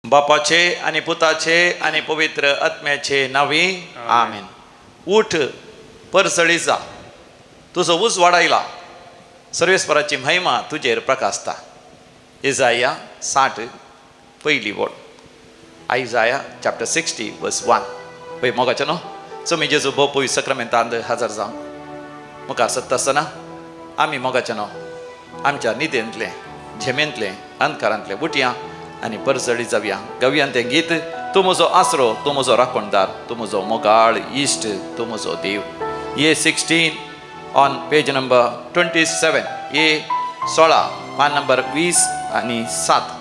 बापाचे आणि पुताचे आणि पवित्र आत्म्याचे नावी आमेन. उठ परसळी जा, तुझो ऊस वाढायला, सर्वेस्पराची महिमा तुझेर प्रकाशता. इजाया 60 पहिली वड. आयजाया चॅप्टर 60 वर्स 1. पळय मोगाचे न्हू, समी जेजू भोव पवी सक्रामेंतांत हजर जावन मुखार सत्ता आसतना आमी मोगाचे न्हू आमच्या न्हिदेंतले झेमेंतले अंधकारांतले उठया आनी परसळी जावया. गावयान तें गीत, तूं म्हजो आसरो, तूं म्हजो राखणदार, तूं म्हजो मोगाळ इश्ट, तूं म्हजो देव. ये 16 ऑन पेज नंबर 27. ये 16 पान नंबर 20 आणि 7.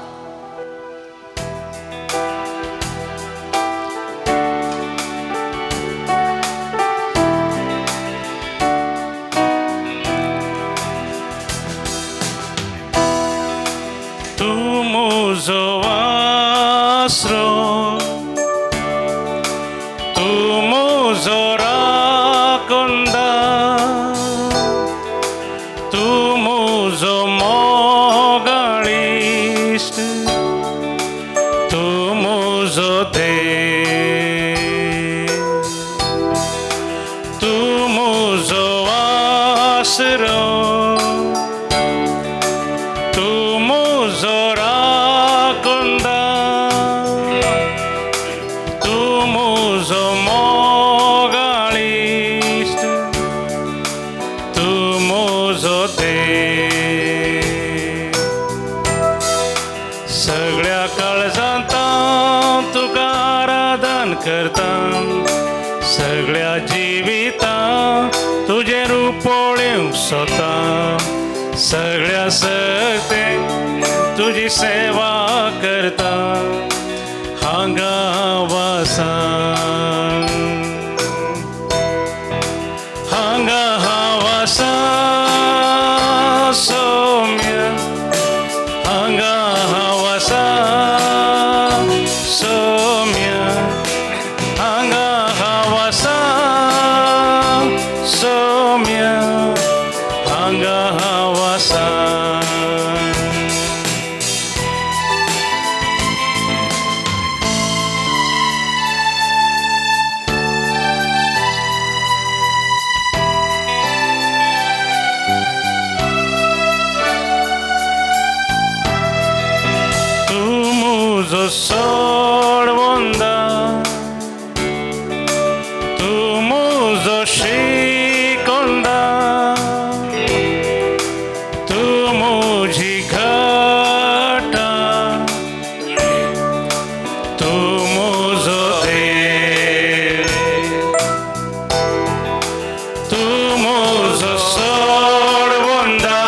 सगळ्या सकते तुझी सेवा करता हांगा वासा हांगा वासा सौम्य हांगा वासा सौम्य हांगा वासा सौम्य हांगा वासा सोडवंदा तू मुझो शिकोंदा तू मुझी घटा तू मुझो देव तू मुझो सोडवंदा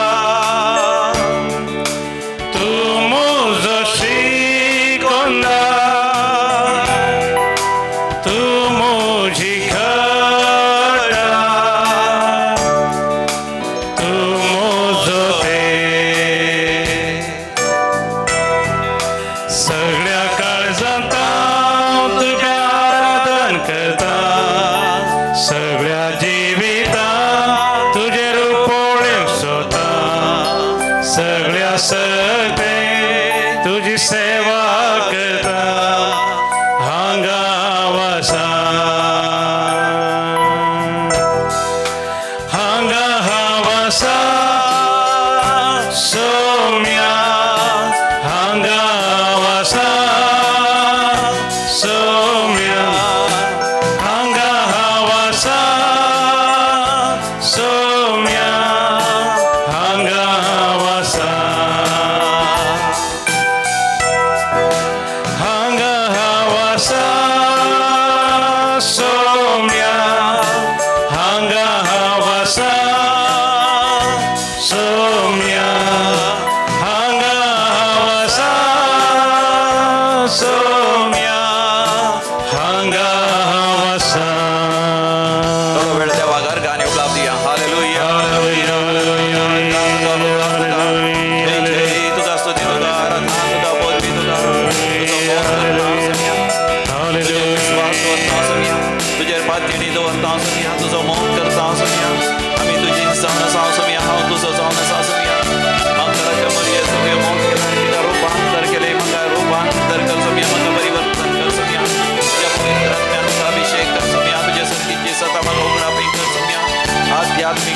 तू मुझो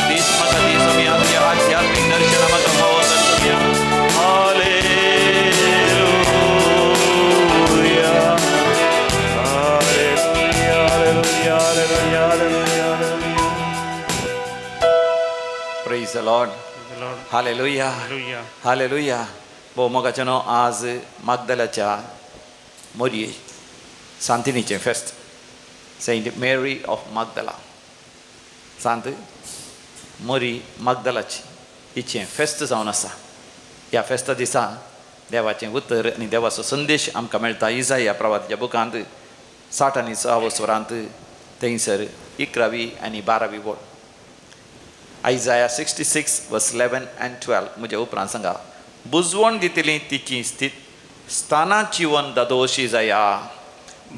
आध्यात्मिक दीस म्हाका दी सोमी आमचे आध्यात्मिक दर्शन म्हाका फावो कर सोमी hallelujah hallelujah hallelujah hallelujah praise the Lord hallelujah hallelujah भोव मोगाचेनो आज मागदलाच्या मोरये सांतिनीचें फेस्त सेंट मेरी ऑफ मागदला सांत मोरी मागदलाची हिचें फेस्त जावन आसा ह्या फेस्ता दिसा देवाचें उतर आनी देवाचो संदेश आमकां मेळटा इजाया प्रवादीच्या बुकांत 60 आनी 6 स्वरांत थंयसर 11वी आनी 12वी वळ Isaiah 66 verse 11 and 12 म्हज्या उपरांत सांगा बुजवण दितली तिची स्थित स्थानां चिवोन दादोशी जाया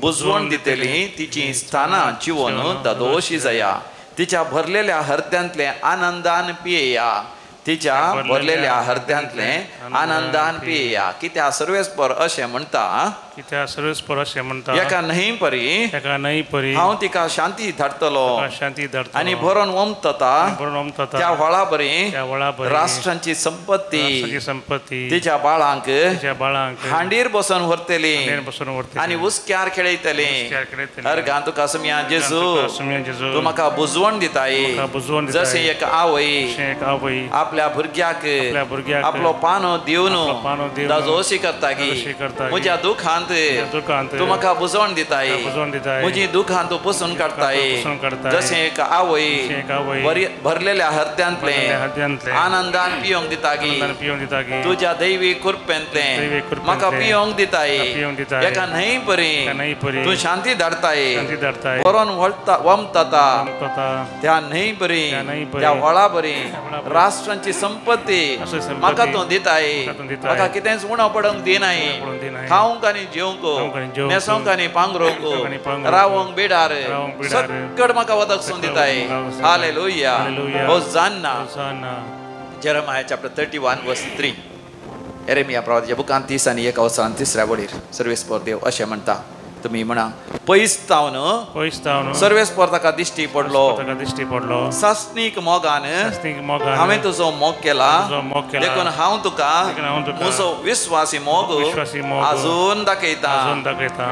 बुजवण दितली तिची स्थानां चिवोन दादोशी जाया तिच्या भरलेल्या हृदयांतले आनंदान पियेया तिच्या भरलेल्या हृदयांतले आनंदान पियेया कित्याक सर्वेस्पर अशें म्हणटा कित्याक सर्वेस्पर अशें म्हणटा एका न्हंय परी हांव तिका शांती धाडटलो आनी भरोन ओमतता त्या व्हळा बरी राष्ट्रांची संपत्ती तिच्या बाळांक हांडीर बसून व्हरतली आनी उस्क्यार खेळयतली अर्गां तुका सुम्या जेजू तूं म्हाका बुजवण दिताय जशें एक आवय आपल्या भुरग्याक आपलो पानो दिवन दाजोशी करता की म्हज्या दुखांत तूं म्हाका बुजवण दिताय म्हजी दुखां तूं पुसून काडताय जशें एक आवय भरलेल्या हृदयांतले आनंदान पियोंक दिता की तुज्या दैवी कृपेंतले म्हाका पियोंक दिताय एका न्हंय परी तूं शांती धाडताय बरोन वमतता त्या न्हंय बरी त्या व्हळा बरी राष्ट्रांची संपत्ती म्हाका तूं दिताय म्हाका कितेंच उणो पडोंक दिनाय खावंक आनी जेवंक न्हेसोंक आनी पांघरूंक रावोंक बिडार सकट म्हाका वदकसून दिताय हालेलुया होसान्ना जेरेमिया चॅप्टर 31 वर्स 3 येरेमिया प्रवादीच्या बुकांत 30 आनी 1 वर्सांत 3ऱ्या वळीर सर्वेस्पर देव अशें म्हणटा तुमी म्हणा पयस्तावन सर्वेस्पर ताका दिश्टी पडलो सासनीक मोगान हांवें तुजो मोग केला देखून हांव तुका म्हजो विश्वासी मोग आजून दाखयता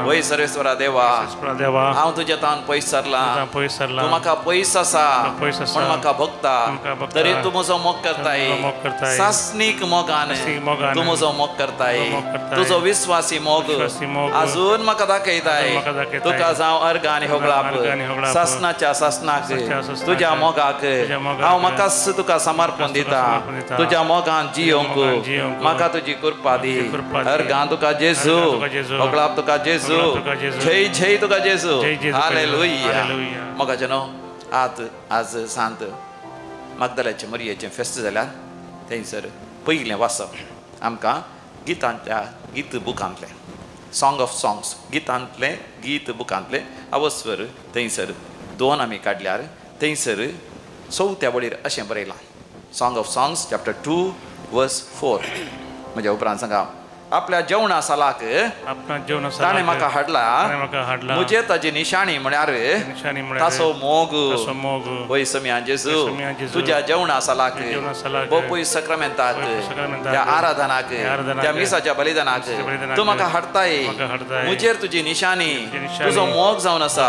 वय सर्वेस्परा देवा हांव तुज्या तावन पयस सरला तूं म्हाका पयस आसा म्हण म्हाका भोगता तरी तूं म्हजो मोग करताय सासनीक मोगान तूं म्हजो मोग करताय तुजो विश्वासी मोग आजून म्हाका दाखयता तुका जावं अर्गां आनी होगळाप सासनाच्या सासनाक तुज्या मोगाक हांव म्हाकाच तुका समर्पण दिता तुज्या मोगान जियोंक म्हाका तुजी कृपा दी अर्गां तुका जेजू होगळाप तुका जेजू जय जय तुका जेजू हालेलुया मोगाचे न्हू आज सांत मागदलाचे मरयेचें फेस्त जाल्यार थंयसर पयलें वाचप आमकां गितांतल्या गीत बुकांतलें सॉंग ऑफ सॉंग्स गीतांतले गीत बुकांतले अवस्वर थंयसर 2 आमी काडल्यार थंयसर 4थ्या वळीर अशें बरयलां सॉंग ऑफ सॉंग्स चॅप्टर 2 वर्स 4 म्हज्या उपरांत सांगा आपल्या जेवणा सालाक ताणें म्हाका हाडला म्हजे ताजी निशाणी म्हळ्यार ताचो मोग वय सम्या जेजू तुज्या जेवणा सालाक बोपूय सक्रामेंताक त्या आराधनाक त्या मिसाच्या बलिदानाक तूं म्हाका हाडताय म्हजेर तुजी निशाणी तुजो मोग जावन आसा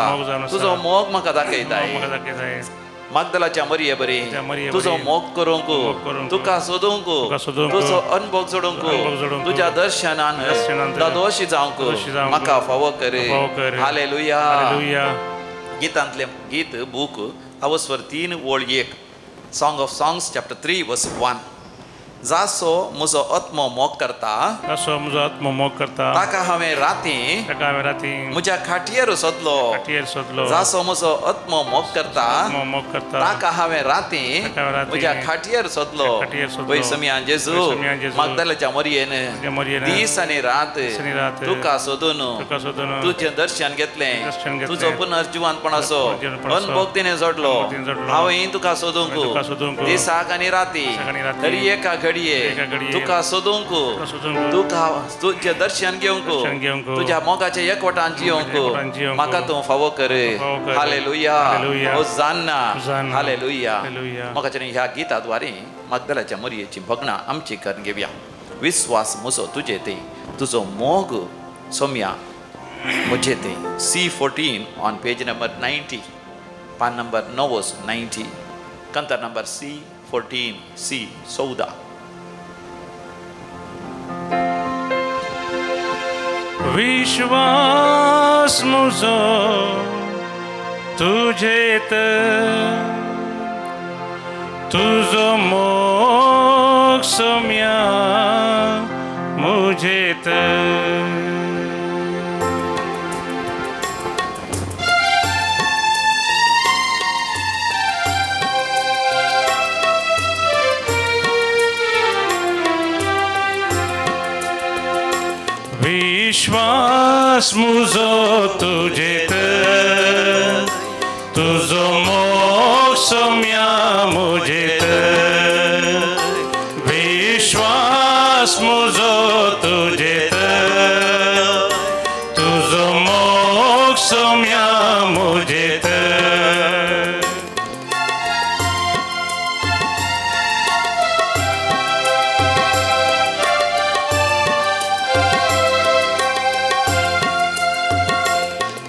तुजो मोग म्हाका दाखयताय मागदलाच्या मरये बरी तुजो मोग करूंक तुका सोदूंक तुजो अनुभव जोडूंक तुज्या दर्शनान दादोशी जावंक म्हाका फावो कर हालेलुया गीतांतले गीत बूक अवस्वर 3 वळ 1 सॉंग ऑफ सॉंग्स चॅप्टर 3 वर्स 1 जासो म्हजो आत्मो मोग करता ताका हांवें राती म्हज्या खाटयेर सोदलो जासो म्हजो आत्मो मोग करता ताका हांवें राती म्हज्या खाटयेर सोदलो वय सम्या जेजू मागदलाच्या मरयेन दीस आनी रात तुका सोदून तुजें दर्शन घेतलें तुजो पुनर्जिवानपणाचो अनुभव तिणें जोडलो हांवें तुका सोदूंक दिसाक आनी राती तरी एका घडये एका घडये तुका सोदूंक सोदूंक तुका तुझे दर्शन घेवंक दर्शन घेवंक तुझ्या मोगाचे एकवटान जियोंक एकवटान जियोंक म्हाका तूं फावो कर फावो कर. Hallelujah hallelujah. Hosanna hosanna. Hallelujah hallelujah. मोगाच्या ह्या गिताद्वारे मागदलाच्या मरयेची भगणां आमची करून घेवया विश्वास म्हजो तुजे ते तुजो मोग सोम्या म्हजे ते C14 ऑन पेज नंबर 90 पान नंबर 90 कंतर नंबर C14 C14 विश्वास मुझो तुझेत तुझो मोग सोम्या मुझेत विश्वास मुझो तुझेत तुझो मोग सोम्या मुझेत विश्वास मुझो तुझेत तुझो मोग सोम्या मुझेत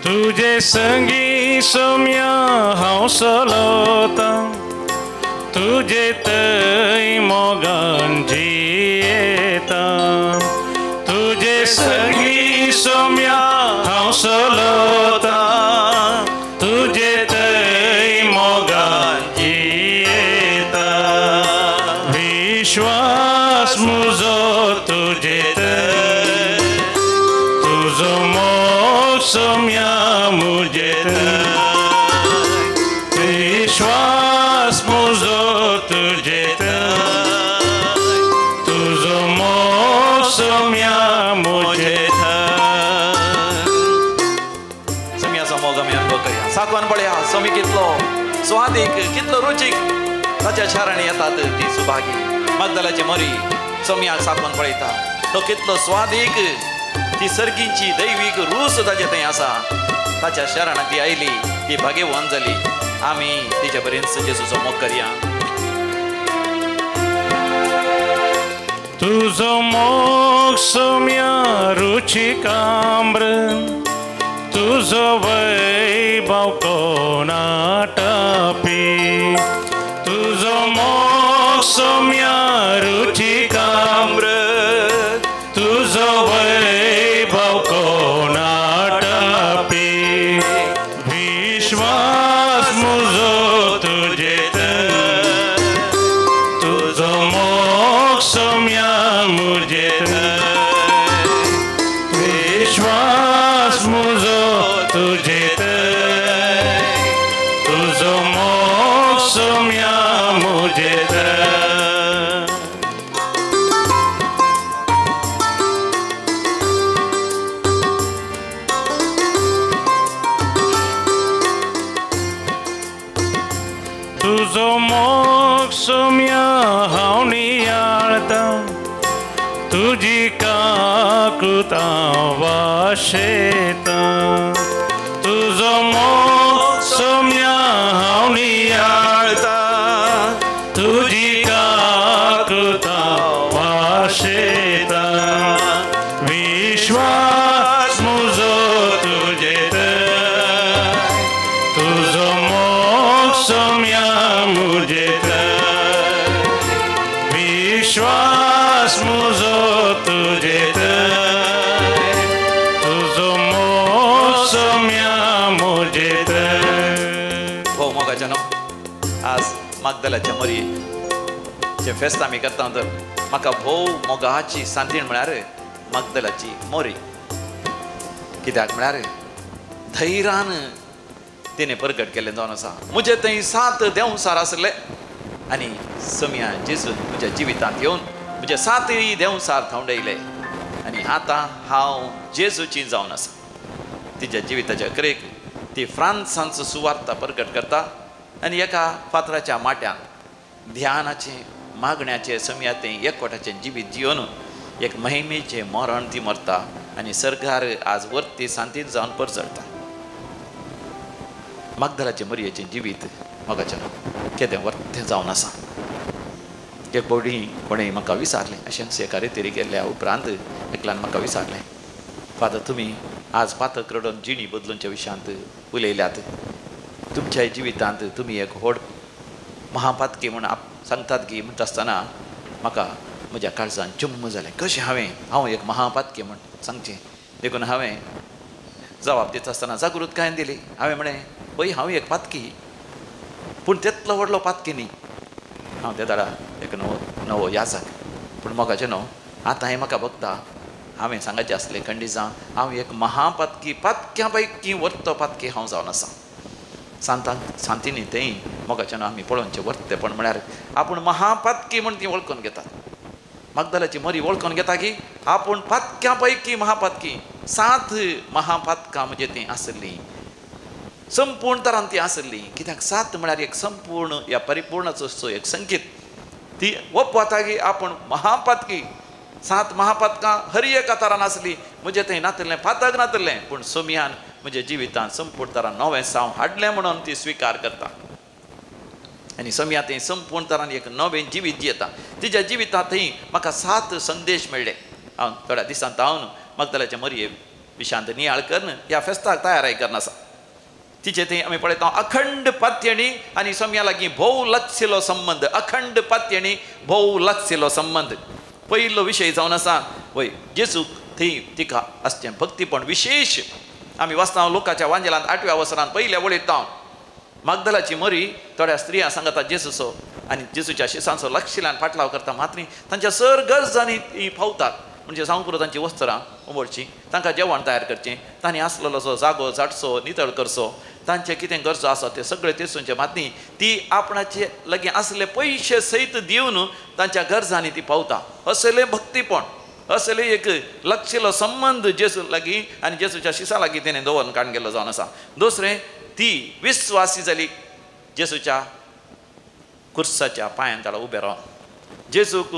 तुझे संगी सोम्या हांव चलता तुझे थंय मोगान जियेता तुझे संगी सोम्या हांव चलता तुझे थंय मोगान जियेता विश्वास मुजो तुझेत तुजो मोग सोम्या मुझेत विश्वास मुजो तुझेत तुजो मोग सोम्या मुझेत सोम्याचो मोग आमी अनुभव करया साकवान पळया सोमी कितलो स्वादीक कितलो रुचीक ताच्या शारांनी येतात ती सुभागी मागदलाची मरी सोम्याक साकवान पळयता तो कितलो स्वादीक ती सर्गीची दैवीक रूस ताचे थंय आसा ताच्या शरण ती आयली ती भाग्यवान जाली आमी तिचे पर्यंत जेजूचो मोग करया तुझो मोग सोम्या रुचिकाम्र तुझो वैभव कोणाटापी तुझो मोग सोम्या रुचिकाम्र तुझो वैभव कोणाटापी विश्वास मुजो तुझेत तुझो मोग सोम्या मुझेत विश्वास मुजो तुझेत तुझो मोग सोम्या मुझेत तुझो मोग सोम्या हांव नियाळता तुजी काकुता वाशेता तुझो मोग सोम्या हांव नियाळता तुजी काकुता वाशेता विश्वास मुजो तुझेत तुझो मोग सोम्या मुझेत विश्वास मुजो तुझेत तुझो मोग सोम्या मुझेत हो मोगाच्या न्हू आज मागदलाच्या मरी जे फेस्त आमी करता तर म्हाका भोव मोगाची सांतीण म्हळ्यार मागदलाची मोरी कित्याक म्हळ्यार धैर्यान तिने प्रकट केले जावन आसा म्हजे थंय 7 देंवसार आसले आनी सोम्या जेजून म्हज्या जिवितांत येवन म्हजे 7 देंवसार थोंडयले आनी आतां हांव जेजूची जावन आसा तिच्या जिविताच्या अखेरेक ती फ्रांसांचो सुवार्ता प्रकट करता आनी एका फातराच्या माट्यान ध्यानाचे मागण्याचे सम्याते एकवटाचे जिवीत जिवन एक महिमेचे मरण ती मरता आणि सरकार आज वरती शांतीत जाऊन परचडता मागदलाचे मरयेचे जिवीत मगाच्या केदें वरते जावन आसा एक बॉडी कोणें म्हाका विचारलें अशें सेकारे तरी गेल्ल्या उपरांत एकल्यान म्हाका विचारलें फादर तुमी आज पातक रडोन जिणी बदलूंच्या विशयांत उलयल्यात तुमच्या जिवितांत तुमी एक व्हड महापातकी म्हूण सांगतात की म्हणटा आसतना म्हाका म्हज्या काळजान जम्म जालें कशें हांव एक महापातकी म्हूण सांगचें देखून हांवें जबाब दिता आसतना जागृतकायेन दिली हांवें म्हळें पळय हांव एक पातकी पूण तितलो व्हडलो पातकी न्ही हांव त्या दाडा एक नवो याजक पूण मोगाचें न्हू आतां हें म्हाका बघता हांवें सांगाचें आसलें खंडिजां हांव एक महापातकी पातक्या पैकी वर्तो पातकी हांव जावन आसा सांतीनी तेंय मोगाचें न्हू आमी पळोवचें वर्तेपण म्हळ्यार आपूण महापातकी म्हूण ती वळखून घेतात मागदलाची मरी वळखून घेता की आपूण पातक्या पैकी महापातकी 7 महापातकां म्हणजे ती आसलीं संपूर्ण तरान ती आसली कित्याक 7 म्हळ्यार एक संपूर्ण या परिपूर्णाचो एक संकेत ती वता की आपूण महापातकी 7 महापातकां हर एका तरान आसली म्हणजे थंय नातलें पातक नातलें पूण सोम्यान म्हणजे जिवितांत संपूर्ण तरान नवें साव हाडलें म्हणून ती स्विकार करता आनी सोम्या थंय संपूर्ण तरान एक नवें जिवीत जियेता तिच्या जिवितांत थंय म्हाका 7 संदेश मेळ्ळे हांव थोड्या दिसांत हांव मागदलाचे मरये विशांत नियाळ करन ह्या फेस्ताक तयाराय करनासा तिचे थंय आमी पळयता अखंड पात्यणी आनी सोम्या लागीं भोव लागशिल्लो संबंद अखंड पात्यणी भोव लागशिल्लो संबंद पयलो विशय जावन आसा वय जेजूक थंय तिका आसचें भक्तीपण विशेष आमी वाचता लोकाच्या वांजेलांत 8व्या वर्सांत पयल्या वळेंत मागदलाची मरी थोड्या स्त्रिया सांगता जेजूचो आनी जेजूच्या शिसांचो लागशिल्ल्यान फाटलाव करता मात्र तांच्या सर गरजांनी ती फावतात म्हणजे सांगू पुरो तांची वस्त्रां उमळची तांकां जेवण तयार करचें तांणी आसलेलो जो जागो झाडचो नितळ करचो तांचे कितें गरजो आसा ते सगळे तेसूंचे मातनी ती आपणाचे लागीं आसले पयशे सयत दिवन तांच्या गरजांनी ती पावता असलें भक्तीपण असलें एक लागशिल्लो संबंद जेजू लागीं आनी जेजूच्या शिसा लागीं तेणें दवरून काडून गेल्लो जावन आसा दुसरें ती विस्वासी जाली जेजूच्या कुर्साच्या पांयान ताळा उबें रावन जेजूक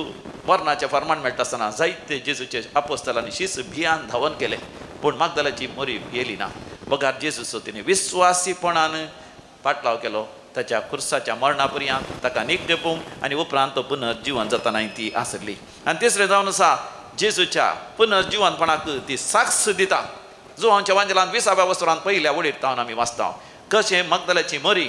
मरणाचें फर्माण मेळटा आसतना जायते जेजूचे आपोस्तलांनी शीस भियान धांवन केलें पूण मागदलाची मरी भियेली ना बगार जेजूचो तिणें विस्वासीपणान फाटलाव केलो ताच्या कुर्साच्या मरणा पर्यंत ताका निगडेपूम आनी उपरांत तो पुनर्जीवन जाताना ती आसली आनी तिसरें जावन आसा जेजूच्या पुनर्जीवनपणाक ती साक्ष दिता जो आमच्या वांजेलांत 20व्या वर्सांत पयल्या वळेर तावन आमी वाचता कशें मागदलाची मरी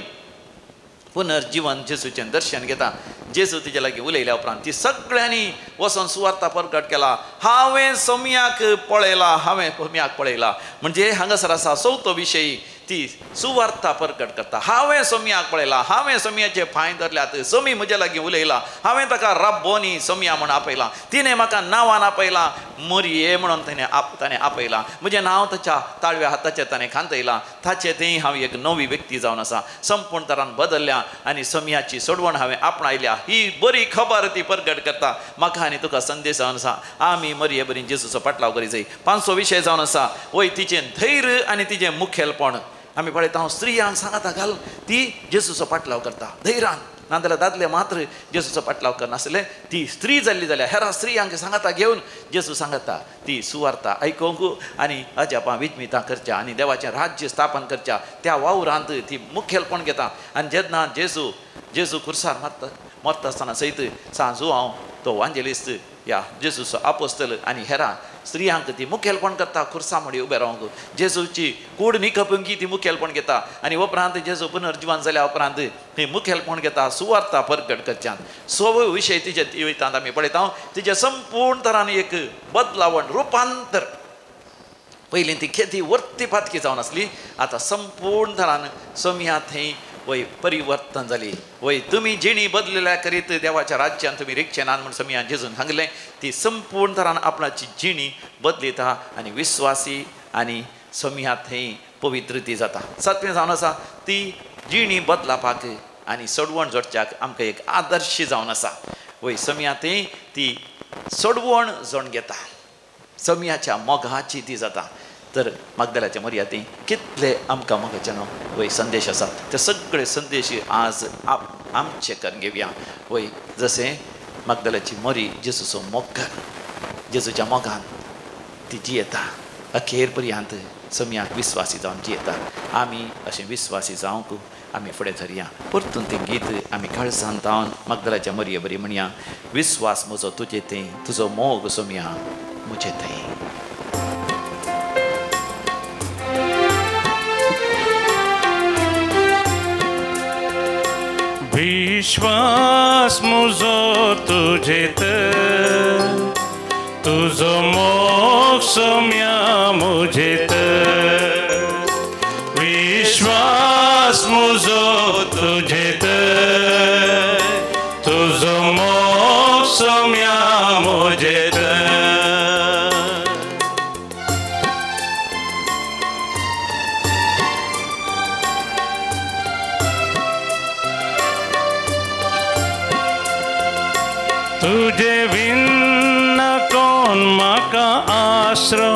पुनर्जीवन जेजूचें दर्शन घेता जेजू तिचे लागीं उलयल्या उपरांत ती सगळ्यांनी वचोन सुवार्ता प्रकट केला हांवें सोम्याक पळयला म्हणजे हांगासर आसा 4थो विशय ती सुवार्ता प्रकट करता हांवें सोम्याक पळयला हांवें सोम्याचे पांय धरल्यात सोमी म्हजे लागीं उलयला हांवें ताका रब्बोनी सोम्या म्हूण आपयला तिणें म्हाका नांवान आपयला मरये म्हणून ताणें आपयला म्हजें नांव ताच्या ताळव्या हाताचेर ताणें खांतयलां ताचे थंय हांव एक नवी व्यक्ती जावन आसा संपूर्ण तरान बदल्ल्या आनी सोम्याची सोडवण हांवें आपणायल्या ही बरी खबर ती प्रकट करता म्हाका आनी तुका संदेश जावन आसा आमी मरये बरी जेजूचो फाटलाव करी जाय 5थो विशय जावन आसा वय तिचें धैर्य आनी तिचें मुखेलपण आमी पळयता हांव स्त्रियांक सांगता घाल ती जेजूचो फाटलाव करता धैर्यान नाजाल्यार दादले मात्र जेजूचो फाटलाव करनासले ती स्त्री जाल्ली जाल्यार हेरा स्त्रियांक सांगता घेवन जेजू सांगता ती सुवार्ता आयकोंक आनी अजापां विजमितां करच्या आनी देवाचें राज्य स्थापन करच्या त्या वावरांत ती मुखेलपण घेता आनी जेन्ना जेजू खुर्सार मरता आसतना सयत सांजू हांव तो वांजेलिस्ट या जेजूचो आपोस्तल आनी हेरा स्त्रियांक ती मुखेलपण करता खुर्सा मडी उबे रावंक जेजूची कूड निखपूंकी ती मुखेलपण घेता आनी उपरांत जेजू पुनर्जीवन जाल्या उपरांत ती मुखेलपण घेता सुवार्ता प्रकट करच्यान 6वो विशय तिचे जिवितांत आमी पळयता तिचे संपूर्ण तरान एक बदलावण रुपांतर पयलीं ती खेती वर्ती पातकी जावन आसली आतां संपूर्ण तरान सोम्या थंय वय परिवर्तन जाली वय तुमी जिणी बदलल्या करीत देवाच्या राज्यान तुमी रिक्षेनान म्हूण सोम्यान जेजून सांगलें ती संपूर्ण तरान आपणाची जिणी बदलिता आनी विस्वासी आनी सोम्या थंय पवित्र ती जाता 7वें जावन आसा ती जिणी बदलापाक आनी सोडवण जोडच्याक आमकां एक आदर्श जावन आसा वय सोम्या थंय ती सोडवण जोड घेता सोम्याच्या मोगाची ती जाता तर मागदलाच्या मर्यादें कितले आमकां मोगाचे न्हू वय संदेश आसात ते सगळे संदेश आज आमचे करून घेवया वय जशें मागदलाची मरी जेजूचो मोगल जेजूच्या मोगान ती जियेता अखेर पर्यंत सम्याक विस्वासी जावन जियेता. आमी अशें विस्वासी जावंक आमी फुडें धरया. परतून तें गीत आमी काळजांत जावन मागदलाच्या मरये बरी म्हणया. विस्वास म्हजो तुजे तें तुजो मोग सोम्या म्हजें थंय. विश्वास म्हजो तुजेत तुजो मोग सोम्या म्हजेत. विश्वास म्हजो तुजेत तुजो मोग सोम्या म्हजेत. तुजे विन कोण म्हाका आसरो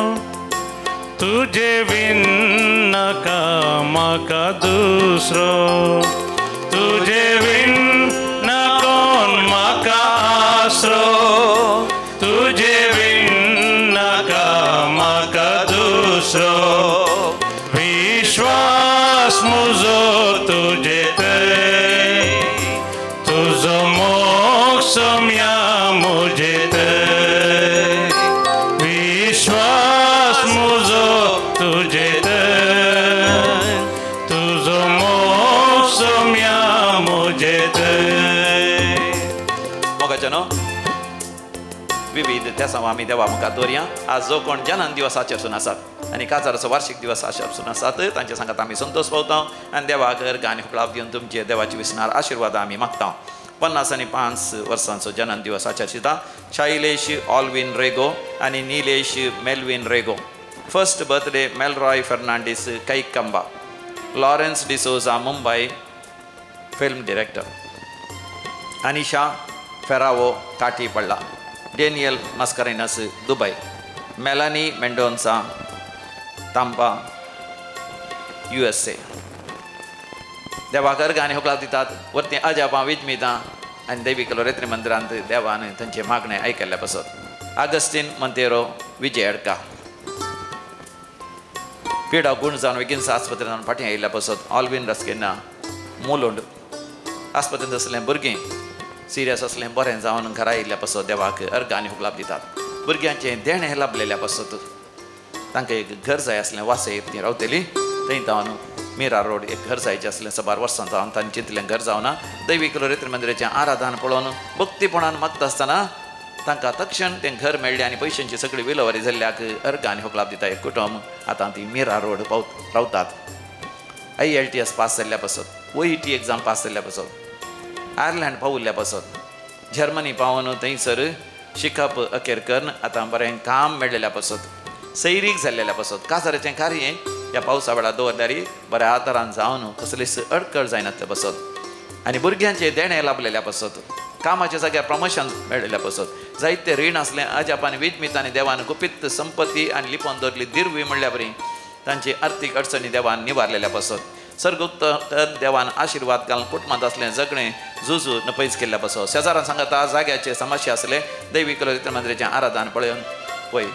तुजे विन का म्हाका दुसरो. तुजे विन कोण म्हाका आसरो तुजे विन का म्हाका दुसरो. विश्वास म्हजो तुजेत तुजो मोग सोम्या म्हजेत. विश्वास म्हजो तुजेत तुजो मोग सोम्या म्हजेत. मोगाच्यानो विविध त्या सवा आमी देवा मुखार दवरया. आज जो कोण जन्म दिवस आचरसून आसात आनी काजाराचो वार्षिक दिवस आचरसून आसात तांचे सांगात आमी संतोष पावता आनी देवाक गाणी हुकळाव दिवन तुमचे देवाची विस्नार आशिर्वाद आमी मागता. 55 वर्सांचो जन्म दिवस आचरता शैलेश ऑल्विन रेगो आनी Nilesh Melwin Rego. First birthday Melroy Fernandes Kaikamba. Lawrence D'Souza Mumbai film director. Anisha Ferrao Katipalla. Daniel Mascarenhas Dubai. Melanie Mendonca Tampa USA. देवाकर गाणी होकळाव दितात वरती अजापां विजमितां आनी दैवी कलोरेत्री मंदिरांत देवान तांचे मागणें आयकल्ल्या पासत. आगस्टीन मंतेरो विजयडका. पिडा गुण जावन विकिन्स आस्पत्रेंत फाटीं आयिल्ल्या पासत. ऑल्विन रस्केना मुलुंड. आस्पत्रेंत असलें भुरगें सिरियस असलें बरें जावन घरा आयिल्ल्या पासत देवाक अर्गांनी हुकलाप दितात. भुरग्यांचें देणें लाभलेल्या पासत तांकां एक घर जाय आसलें वासय तीं रावतलीं थंय जावन मीरा रोड एक घर जायचें आसलें 12 वर्सां जावन तांणी चिंतलें घर जावना. दैवी कलोरेत्री मंदिराचें आराधन पळोवन भक्तीपणान मागता आसतना तांकां तक्षण तें घर मेळ्ळें आनी पयशांची सगळी विलवरी जाल्ल्याक अर्गांनी हुकलाप दिता. एक कुटुंब आतां ती मीरा रोड रावतात. IELTS पास जाल्ल्या पासत OET एग्जाम पास जाल्ल्या पासत आयर्लंड पावुल्ल्या पासत जर्मनी पावून थंयसर शिकप अखेर करून आतां बरें काम मेळ्ळेल्या पासत सैरीक जाल्लेल्या पासत काजाराचें कार्य ह्या पावसा वेळार दवरल्यार बऱ्या आदारान जावन कसलीच अडकळ जायनातले पासत आनी भुरग्यांचे देणें लाभलेल्या पासत कामाच्या जाग्यार प्रमोशन मेळ्ळेल्या पासत जायते रीण असलें अजापान विजमितांनी देवान गुपीत संपत्ती आनी लिपोवन दवरली दिरवी म्हणल्या बरी तांची आर्थीक अडचणी देवान निवारलेल्या पासत सर्गुक्त देवान आशिर्वाद घालून कुटुंबांत असलें जगणें झुजू नपयज केल्ल्या पासत शेजारान सांगता जाग्याचे समस्या आसले दैवी कलोरेत्री मंदिराचें आराधन पळोवन पळय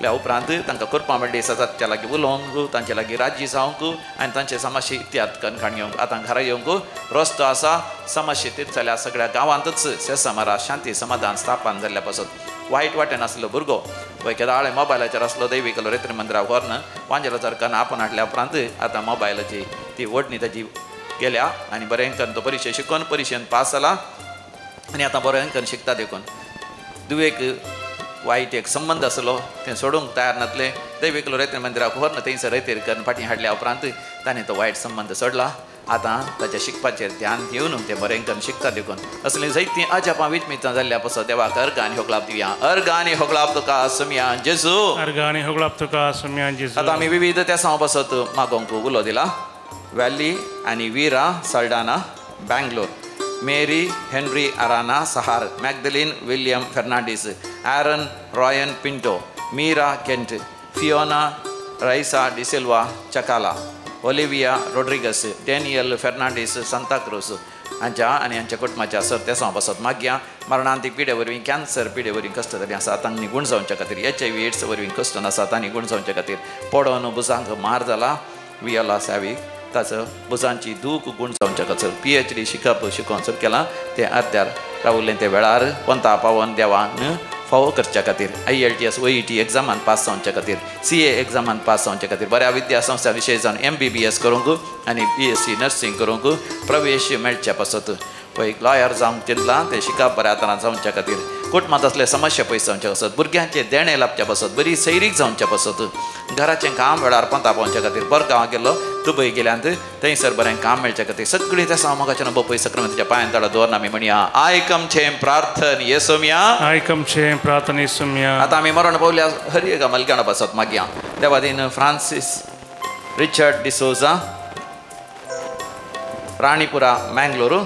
त्या उपरांत तांकां करपा मेळ्ळी सजाच्या लागीं उलोवंक तांचे लागीं राजी जावंक आनी तांचे समस्या इत्याद कणकाण घेवंक आतां घरा येवंक रस्तो आसा समस्या तीच जाल्यार सगळ्या गांवांतच शेसमारा शांती समाधान स्थापन जाल्ल्या पासत वायट वाटेन आसलो भुरगो पळय केदाळे मोबायलाचेर आसलो दैवी कलोरेत्री मंदिराक व्हरून 5000 कन्न आपण हाडल्या उपरांत आतां मोबायलाची ती ओडणी ताची गेल्या आनी बरें करून तो परिक्षा शिकून परिक्षेंत पास जाला आनी आतां बरें करून शिकता देखून दुवेक वायट एक संबंध आसलो तें सोडूंक तयार नासले दैवी कलोरेत्री मंदिराक व्हरून थंयसर रैतेर करून फाटीं हाडल्या उपरांत ताणें तो वायट संबंध सोडला आतां ताच्या शिकपाचेर ध्यान दिवन तें बरें करून शिकता देखून असलीं जायतीं अजापां विजमितां जाल्ल्या पासत देवाक अर्गांनी होकलाप दिवया अर्गांनी होकलाप तुका सुमया जेजू अर्गांनी होकलाप तुका सुमया जेजू आतां आमी विविध त्या सांव पासत मागोवंक उलो दिला वॅली आनी वीरा साल्डाना बँगलोर मेरी हेनरी अराना सहार मॅगदलीन विलियम फेर्नांडीस ॲरन रॉयन पिंटो मीरा केंट फियोना राइसा डिसिल्वा चकाला ओलिविया रोड्रिगस डेनियल फेर्नांडीस सांताक्रूज हांच्या आनी हांच्या कुटुंबाच्या सर्तेसां बसत मागया मरणांतीक पिडे वरवीं कॅन्सर पिडे वरवीं कश्ट जाली आसा तांकां निगूण जावच्या खातीर HIV AIDS वरवीं कश्ट नासा तां निगूण जावच्या खातीर पडोवन बुजांक मार जाला वियला सावीक ताचो बुजांची दूख गूण जावच्या खातीर PhD शिकोवन सुरू केलां तें अर्द्यार रावल्लें ते वेळार पंता पावन देवान फावो करच्या खातीर IELTS OET एग्जामान पास जावच्या खातीर CA एग्जामान पास जावच्या खातीर बऱ्या विद्या संस्था विशय जावन MBBS करूंक आनी BSc नर्सिंग करूंक प्रवेश मेळचे पासत पळय लॉयर जावंक चिंतलां ते शिकप बऱ्या तरान जावच्या खातीर कुटुंबांत असले समस्या पयस जावचे पासत भुरग्यांचे देणे लाभचे पासत बरी सैरीक जावचे पासत घराचें काम वेळार पंता पावच्या खातीर बरगांव गेलो दुबय गेल्यांत थंयसर बरें काम मेळच्या खातीर सगळीं त्या सामोगाच्या नबो सक्रमतीच्या पांयान ताळो दवरून आमी म्हणया आय कम छेम प्रार्थन येसोम्या आय कम छेम प्रार्थन येसोम्या आतां आमी मरण पावल्या हरी एका मलगाणा पासत मागया देवादीन फ्रांसीस रिचर्ड डिसोजा राणीपुरा मँगलोरू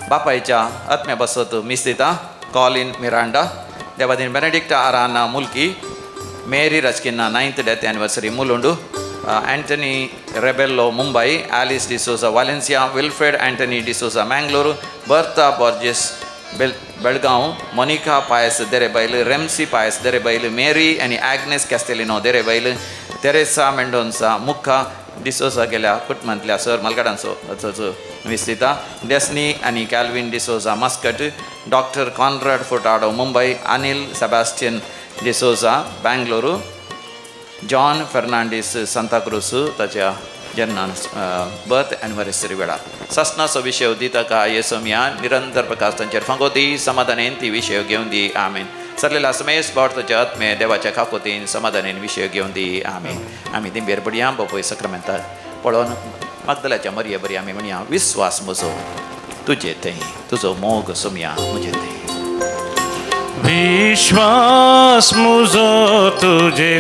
बापायच्या आत्म्या बसत मिस्तिता कॉलिन मिरांडा देवादीन बेनेडिक्टा आराना मुल्की मेरी रचकिन्ना 9th death anniversary Mulund Antony Rebello Mumbai Alice D'Souza Valencia Wilfred Antony D'Souza Mangaluru Bertha Borges Belgaum Monica Pais Derebail Remsy Pais Derebail Mary आनी ॲग्नेस कॅस्टेलिनो देरेबैल तेरेसा मेंडोन्सा मुख्खा डिसोजा गेल्या कुटुंबांतल्या सर मलगाडांचो विस्तिता डेस्नी आनी Calvin D'Souza Muscat doctor Conrad Furtado Mumbai Anil Sebastian D'Souza बँगलोरू John Fernandes Santacruz ताच्या जन्म बर्थ एनिवर्सरी वेळार ससनाचो विशय दिता का येसोम्या निरंतर प्रकाश तांचेर फंगोती समाधानेन ती विशय घेवन दी आमीन सरलेला समेस बावताच्या आत्मे देवाच्या काकोतीन समाधानेन विशय घेवन दी आमीन आमी दिंबेर बडया पळय सक्रमेंतार पळोवन मगदलाच्या मरये बरी आमी म्हणया विस्वास म्हजो तुजे थंय तुजो मोग सोम्या म्हजे थंय विश्वास मुझो तुझे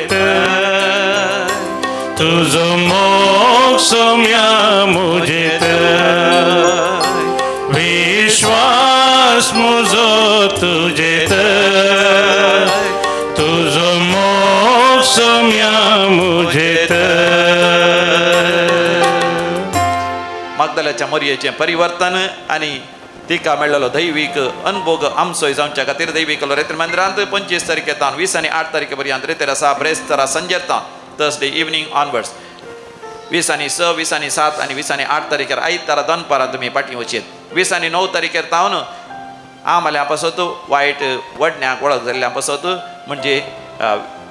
तुझो मोग सोम्या मुझे विश्वास मुझो तुझे तुझो मोग सोम्या मुझे मगदलाच्या मरयेचें परिवर्तन आनी तिका मेळ्ळलो दैवीक अनुभोग आमचोय जावच्या खातीर दैवीक रेत्र मंदिरांत 25 तारखेतान 20 आनी 8 तारखे पर्यंत रेतेर आसा ब्रेस्तारा संजेता थर्सडे इवनिंग ऑनवर्ड्स 20 आनी 6 20 आनी 7 आनी 20 आनी 8 तारखेर आयतारा दनपारां तुमी फाटीं वचीत 20 आनी 9 तारखेर तावन आमल्या पासत वायट वडण्याक वळख जाल्ल्या पासत म्हणजे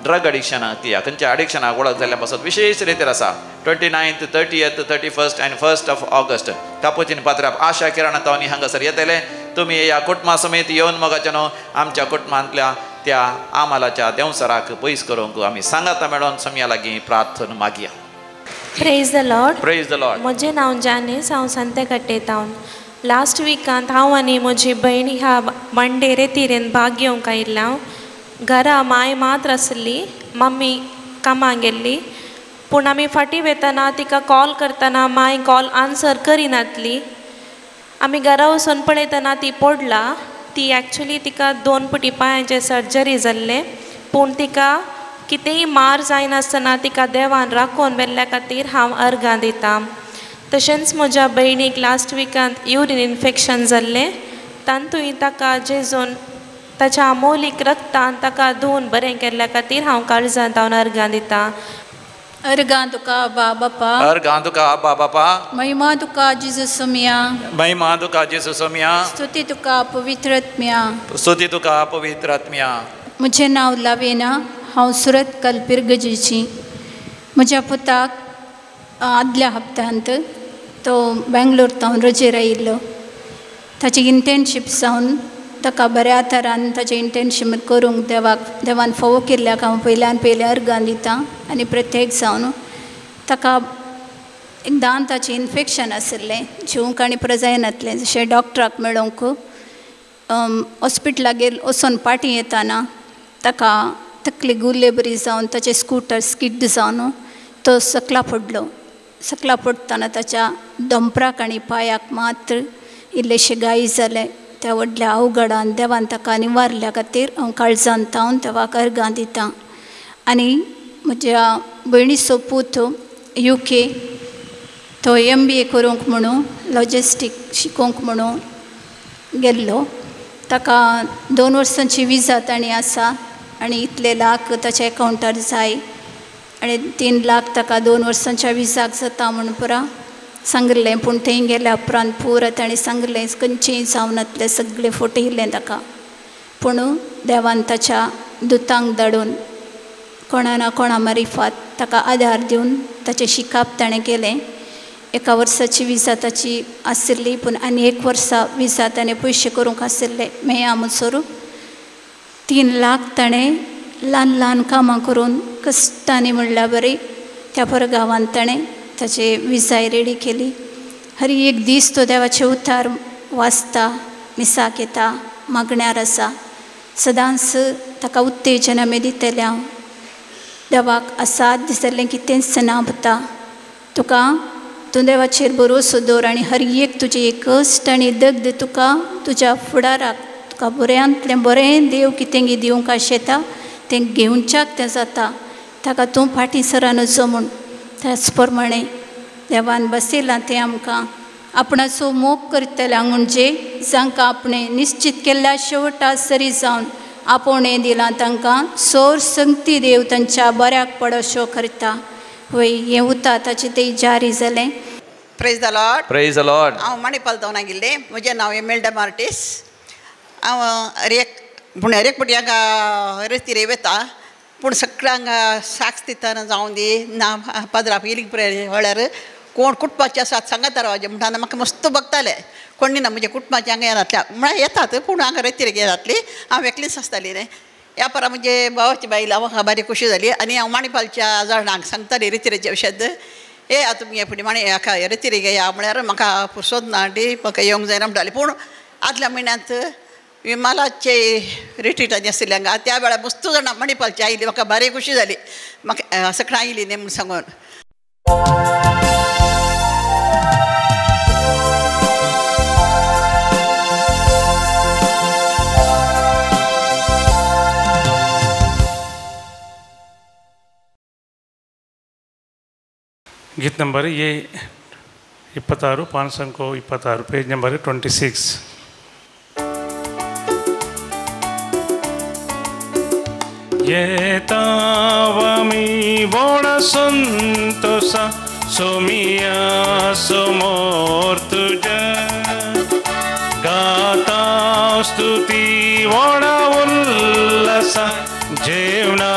ड्रग एडिक्शनाक ती खंयच्या एडिक्शनाक वळख जाल्ल्या पासत विशेश रेतेर आसा 29th 30th 31st आनी 1st of August कापोचीन पात्राप Asha Kiran तावनी हांगासर येतले तुमी ह्या कुटुंबा समेत येवन मोगाच्यान आमच्या कुटुंबांतल्या त्या आमालाच्या देवसराक पयस करूंक आमी सांगाता मेळोन सम्या लागीं प्रार्थना मागया praise the lord praise the lord म्हजें नांव जानेस हांव सांतेकट्टेतावन लास्ट विकांत हांव आनी म्हजी भयण ह्या मंडे रेतीरेन भाग घेवंक आयिल्ल्या घरा माय मात्र आसली मम्मी कामाक गेल्ली पूण आमी फाटीं वेतना तिका कॉल करतना माय कॉल आन्सर करिनातली आमी घरा वचून पळयतना ती पडला ती एक्चुली तिका 2 पुटी पांयाचें सर्जरी जाल्लें पूण तिका कितेंय मार जायनासतना तिका देवान राखून व्हेल्ल्या खातीर हांव अर्गां दितां तशेंच म्हज्या भयणीक लास्ट विकांत युरीन इन्फेक्शन जाल्लें तांतूय ताका जेजून ताच्या अमोलीक रक्तान ताका धुवन बरें केल्ल्या खातीर हांव काळजांत हांव अर्गां दितां अर्गां तुका आबा बापा अर्गां तुका आबा बापा महिमा तुका जेजू सोम्या महिमा तुका जेजू सोम्या स्तुती तुका पवित्र आत्म्या स्तुती तुका पवित्र आत्म्या म्हजें नांव लावेना हांव सुरत कलपिरगजेची म्हज्या पुताक आदल्या हप्त्यांत तो बेंगलोर तावन रजेर आयिल्लो ताची इंटर्नशीप जावन ताका बऱ्या तरान ताचें इंटर्नशीप करूंक देवान फोव केल्ल्याक हांव पयले अर्गां दितां आनी प्रत्येक जावन ताका एक दांताचें इन्फेक्शन आशिल्लें जिवंक आनी पुरो जायनातलें जशें डॉक्टराक मेळोंक हॉस्पिटलाक वचून पाटी येताना ताका तकली गुल्ले बरी जावन ताचें स्कूटर स्किड जावन तो सकला पडटना ताच्या दंपराक आनी पांयाक मात्र इल्लेशे गाय जाले त्या व्हडल्या अवघडान देवान ताका निवारल्या खातीर हांव काळजांत तावन देवाक अर्गां दितां आनी म्हज्या भयणीचो पूत UK तो MBA करूंक म्हणून लॉजिस्टीक शिकोवंक म्हणून गेल्लो. ताका 2 वर्सांची विजा ताणी आसा आनी इतले लाख ताच्या एकावंटार जाय आनी 3 लाख ताका 2 वर्सांच्या विजाक जाता म्हणून पुरा सांगलें. पूण थंय गेल्या उपरांत पुरा ताणें सांगलें खंयचेंय जावनातलें, सगळें फटयलें ताका. पूण देवान ताच्या दुतांक धाडून कोणा ना कोणा मारिफात ताका आदार दिवन ताचें शिकाप ताणें केलें. 1 वर्साची विजा ताची आशिल्ली, पूण आनी 1 वर्सा विजा ताणें पयशे करूंक आशिल्ले. मेळ्ळा म्हणसर 3 लाख ताणें ल्हान ल्हान कामां करून कश्टांनी म्हणल्यार बरी त्या पर गांवांत ताणें ताचे विजाय रेडी केली. हर एक दीस तो देवाचे उतार वाचता, मिसाक येता, मागण्यार आसा. सदांच ताका उत्तेजना दितलें हांव. देवाक आसात दिसलें की तेंच नांबता. तुका तूं देवाचेर भरोसो दवर आनी हर एक तुजें एक कश्ट आनी दग्ध तुका तुज्या फुडाराक तुका बऱ्यांतलें बरें देव कितें दिवंक आशेता तें घेवनच्याक तें जाता. ताका तूं फाटीं सरान जमून त्याच प्रमाणे देवान बसयलां तें आमकां आपणाचो मोग करतल्या म्हणजे जांकां आपणें निश्चित केल्ल्या शेवटा सरी जावन आपोवणें दिलां तांकां सोर संगती देव तांच्या बऱ्याक पडोश्यो करता. वय हें उता ताचें तें जारी जालें. Praise the lord. Praise the Lord. हांव मणिपाल जावन गेल्लें. म्हजें नांव एमेल्डा मार्टीस. हांव हरेक पुट्यांक रेस्तिरे वता, पूण सगळ्यांक साक्ष दितना जावं दी ना पदराक इलीक म्हळ्यार कोण कुटपाचे आसात सांगात रावचे म्हणटा म्हाका मस्त बगताले. कोणी ना म्हणजे कुटुंबाचे हांगा येनातल्या म्हळ्यार येतात, पूण हांगा रेतीर येतातली. हांव एकलींच आसताली न्ही. ह्या परा म्हणजे भावाची बायल म्हाका बारी खुशी जाली आनी हांव माणिपालच्या जाणांक सांगताली रेतीरेचे विशद. तुमी फुडें हाका रेतीरेक या म्हळ्यार म्हाका फुरसत ना डी म्हाका येवंक जायना म्हणटाली. पूण आदल्या म्हयन्यांत विमालाचे रिट्रीटांनी आसलें हांगा त्या वेळार मस्त जाणां मणिपालची आयली. म्हाका बारी खुशी जाली. म्हाका सगळां आयली न्ही म्हूण सांगून. गीत नंबर ये 26 पान संको 26 पेज नंबर 26. येतावामी बोडा संतोषा सोमिया समोर तुझ्या गाता स्तुती वडा उल्लासा जेवणा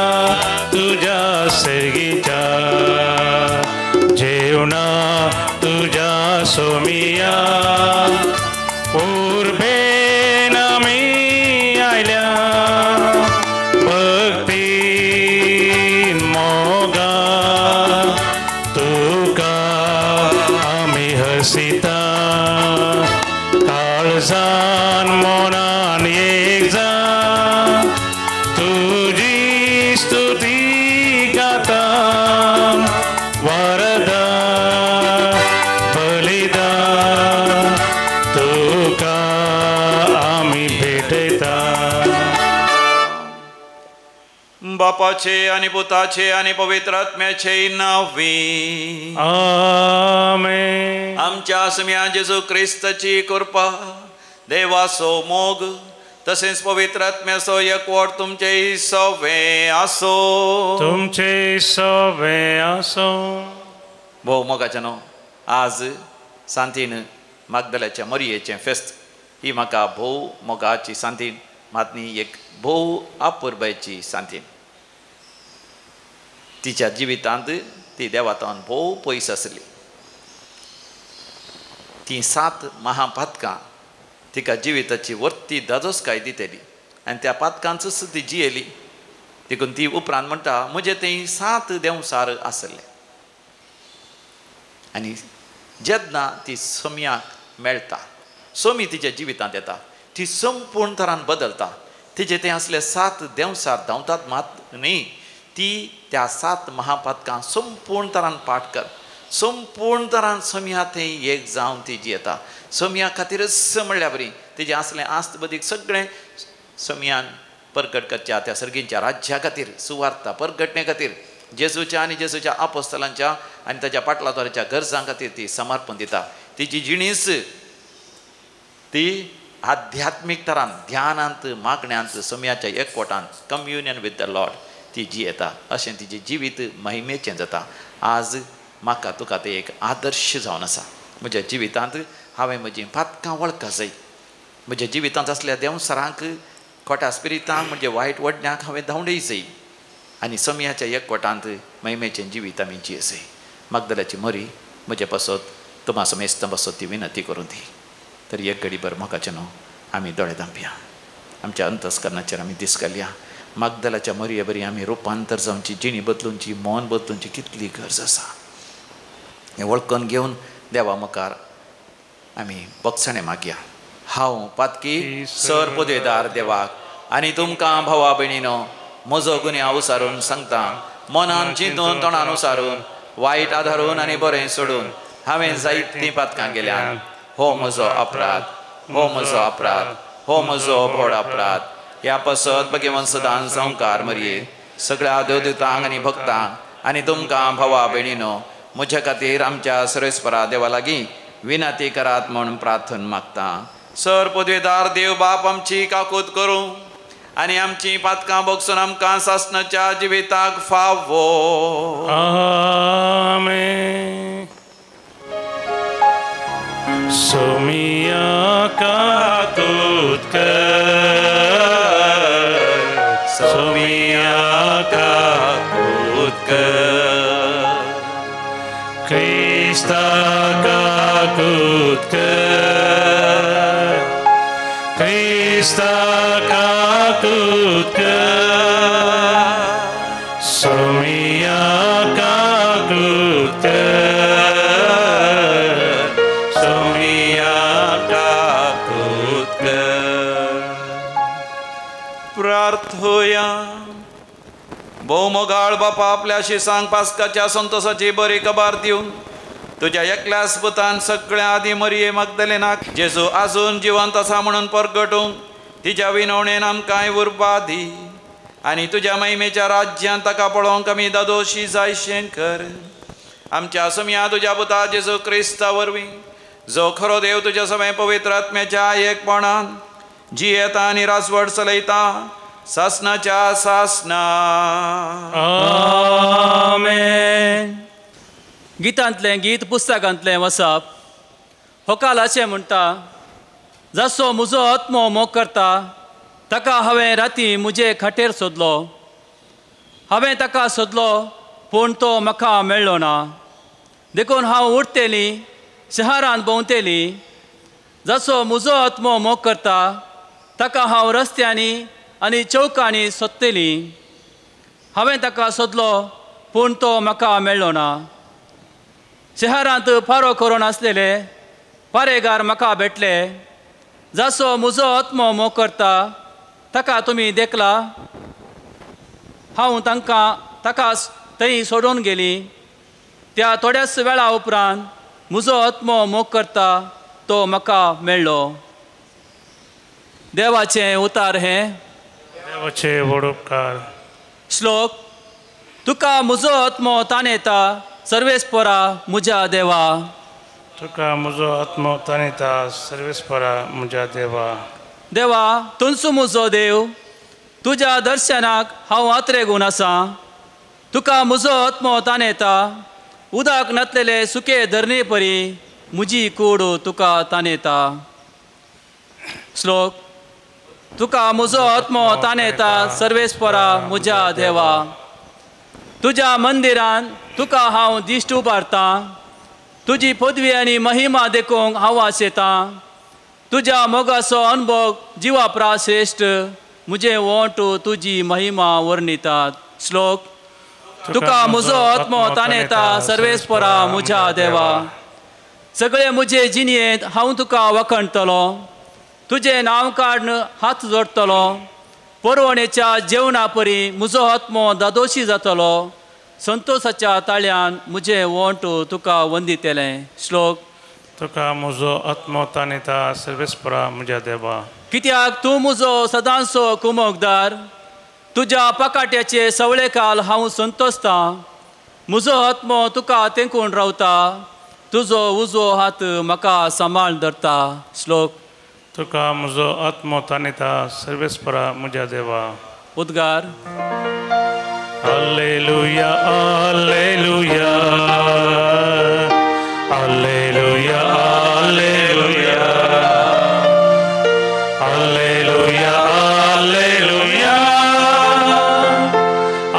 तुझ्या सेगीच्या जेवणा तुझ्या सोमिया उर्बे नामी आयल्या भक्तीन मोगा तुका आमी हसिता काळजान मोनान एक जा तुझी स्तुती गाता वरदा बलिदा तुका आमी भेटयता. बापाचे आणि पुताचे आणि पवित्र आत्म्याचे नावी आमेन. आमच्या सम्या जेजू ख्रिस्ताची कृपा देवाचो मोग तसेच पवित्र आत्म्याचो एकवट तुमचे सवे आसो. तुमचे सवे आसो. भोव मोगाच्या न्हू आज सांतीन मागदल्याच्या मरयेचें फेस्त. ही म्हाका भोव मोगाची सांतीन मातनी एक भोव आपुरबायची सांतीन. तिच्या जिवितांत ती देवातान भोव पयस आसली. ती 7 महापातकां तिका जिविताची वर्ती दादोसकाय दितेली आनी त्या पातकांच ती जियेली. देखून ती उपरांत म्हणटा म्हजें तें 7 देंवसार आसले. आनी जेन्ना ती सोम्याक मेळटा सोमी तिच्या जिवितांत येता ती संपूर्ण तरान बदलता. तिचे तें असले 7 देंवसार धांवतात मात न्ही ती त्या 7 महापातकां संपूर्ण तरान पाठ कर. संपूर्ण तरान सोम्या थंय एक जावन ती जियेता. सोम्या खातीरच म्हणल्यार बरी तेजें असलें आस्त बदीक सगळें सोम्यान परगट करच्या त्या सर्गींच्या राज्या खातीर सुवार्ता परगटणे खातीर जेजूच्या आणि जेजूच्या आपोस्तलांच्या आणि ताच्या पाटलाद्वाराच्या गरजां खातीर ती समर्पण दिता. तिची जिणीस ती आध्यात्मीक तरान ध्यानांत मागण्यांत समयाच्या एकवटांत कम्युनियन विथ द लॉर्ड ती जियेता. अशें तिचें जिवीत महिमेचें जाता. आज म्हाका तुका तें एक आदर्श जावन आसा. म्हज्या जिवितांत हांवें म्हजीं पातकां वळखा जाय. म्हज्या जिवितांत असल्या देंवसरांक खोट्या स्पिरितांक म्हणजे वायट वडण्यांक हांवें धांवडय जाय आनी समयाच्या एकवटांत महिमेचें जिवीत आमी जिये जाय. मागदलाची मरी म्हजे पासत तुम्हा समेस्त बसत ती विनंती करून दी. तरी एक घडीभर मोगाचें न्हू आमी दोळे धांपया. आमच्या अंतस्करणाचेर आमी दीस घालया. मागदलाच्या मरये बरी आमी रुपांतर जावची, जिणी बदलूंची, मन बदलूंची कितली गरज आसा हें वळखून घेवन देवा मुखार आमी बक्षणे मागया. हांव पातकी सर पदवेदार देवाक आनी तुमकां भावा भयणीनो म्हजो गुन्यांव उसारून सांगता. मनान चिंतून तोंडान उसारून वायट आदारून आनी बरें सोडून हांवें जायतीं पातकां गेल्यान. हो म्हजो अपराध, हो म्हजो अपराध, हो म्हजो व्हड अपराध. ह्या पासत भगवंत सदां संवकार मरये सगळ्या देवदूतांक आनी भक्तांक आनी तुमकां भावा भयणीनो म्हजे खातीर आमच्या सर्वेस्परा देवा लागीं विनंती करात म्हूण प्रार्थना मागता. सर पदवेदार देव बाप आमची काकूत करूं आनी आमची पातकां बगसून आमकां सासणाच्या जिविताक फावो. आमेन. सोमिया काकूत कर, सोमिया काकूत कर, ख्रिस्ता काकूत कर, ख्रिस्ता काकूत कर, सोमिया काकूत कर, सोमिया काकूत कर. प्रार्थोया. भौमोगाळ बापा आपल्या शिसांक पास्काच्या संतोषाची बरी खबर दिवन तुझ्या एकल्याच पुतान सगळ्या आदी मरये मागदलेनाक जेजू आजून जिवंत आसा म्हणून परगटूंक तिच्या विनवणेन आमकांय उर्बा दी आनी तुज्या महिमेच्या राज्यांत ताका पळोवंक आमी दादोशी जायशें कर. आमच्या समया तुज्या पुता जेजू क्रिस्ता वरवीं जो खरो देव तुज्या समेत पवित्र आत्म्याच्या एकपणान जियेता आनी रासवड चलयता सासणाच्या सासना. आमेन. गितांतलें गीत पुस्तकांतलें वचप होकालाचें म्हणटा. जसो म्हजो आत्मो मोग करता ताका हांवें राती म्हजे खाटेर सोदलो. हांवें ताका सोदलो पूण तो म्हाका मेळ्ळो ना. देखून हांव उठतेली शहरांत भोंवतेली. जसो म्हजो आत्मो मोग करता ताका हांव रस्त्यांनी आनी चौकांनी सोदतेली. हांवें ताका सोदलो पूण तो म्हाका मेळ्ळो ना. शहरांत फारो करून आसलेले पारेगार म्हाका भेटले. जसो म्हजो आत्मो मोग करता ताका तुमी देखला. हांव ताका थंय सोडून गेली. त्या थोड्याच वेळा उपरांत म्हजो आत्मो मोग करता तो म्हाका मेळ्ळो. देवाचें उतार हें. देवाचे व्हड उपकार. श्लोक. तुका म्हजो आत्मो ताणयता सर्वेस्परा म्हज्या देवा. तुका म्हजो आत्मो ताणयता सर्वेस्परा म्हज्या देवा. देवा तुमचो म्हजो देव तुज्या दर्शनाक हांव आत्रेगून आसा. तुका म्हजो आत्मो ताणयता. उदक नातलेले सुके धरणे परी म्हजी कूड तुका ताणयता. श्लोक. तुका म्हजो आत्मो ताणयता सर्वेस्परा म्हज्या देवा. तुज्या मंदिरान तुका हांव दिश्ट उबारतां. तुजी पदवी आनी महिमा देखूंक हांव आशेतां. तुज्या मोगाचो अनुभव जिवापरा श्रेश्ठ म्हजें ओंट तुजी महिमा वर्णितात. श्लोक. तुका म्हजो आत्मो ताणयता सर्वेस्परा म्हज्या देवा. सगळे म्हजे जिणयेंत हांव तुका वखणटलो. तुजें नांव काडन हात जोडटलो. परवणेच्या जेवणा परी म्हजो आत्मो दादोशी जातलो. संतोशाच्या ताळ्यान म्हजें ओंट तुका वंदितलें. श्लोक. तुका म्हजो आत्मो ताणयता सर्वेस्परा म्हज्या देवा. कित्याक तूं म्हजो सदांचो कुमोगदार. तुज्या पाकाट्याचे सवळे काल हांव संतोसता म्हजो आत्मो तुका तेंकून रावता तुजो उजो हात म्हाका सांबाळ धरता श्लोक तुका म्हजो आत्मो ताणयता सर्वेस्परा म्हज्या देवा उद्गार Alleluia, alleluia, alleluia, alleluia, alleluia, alleluia,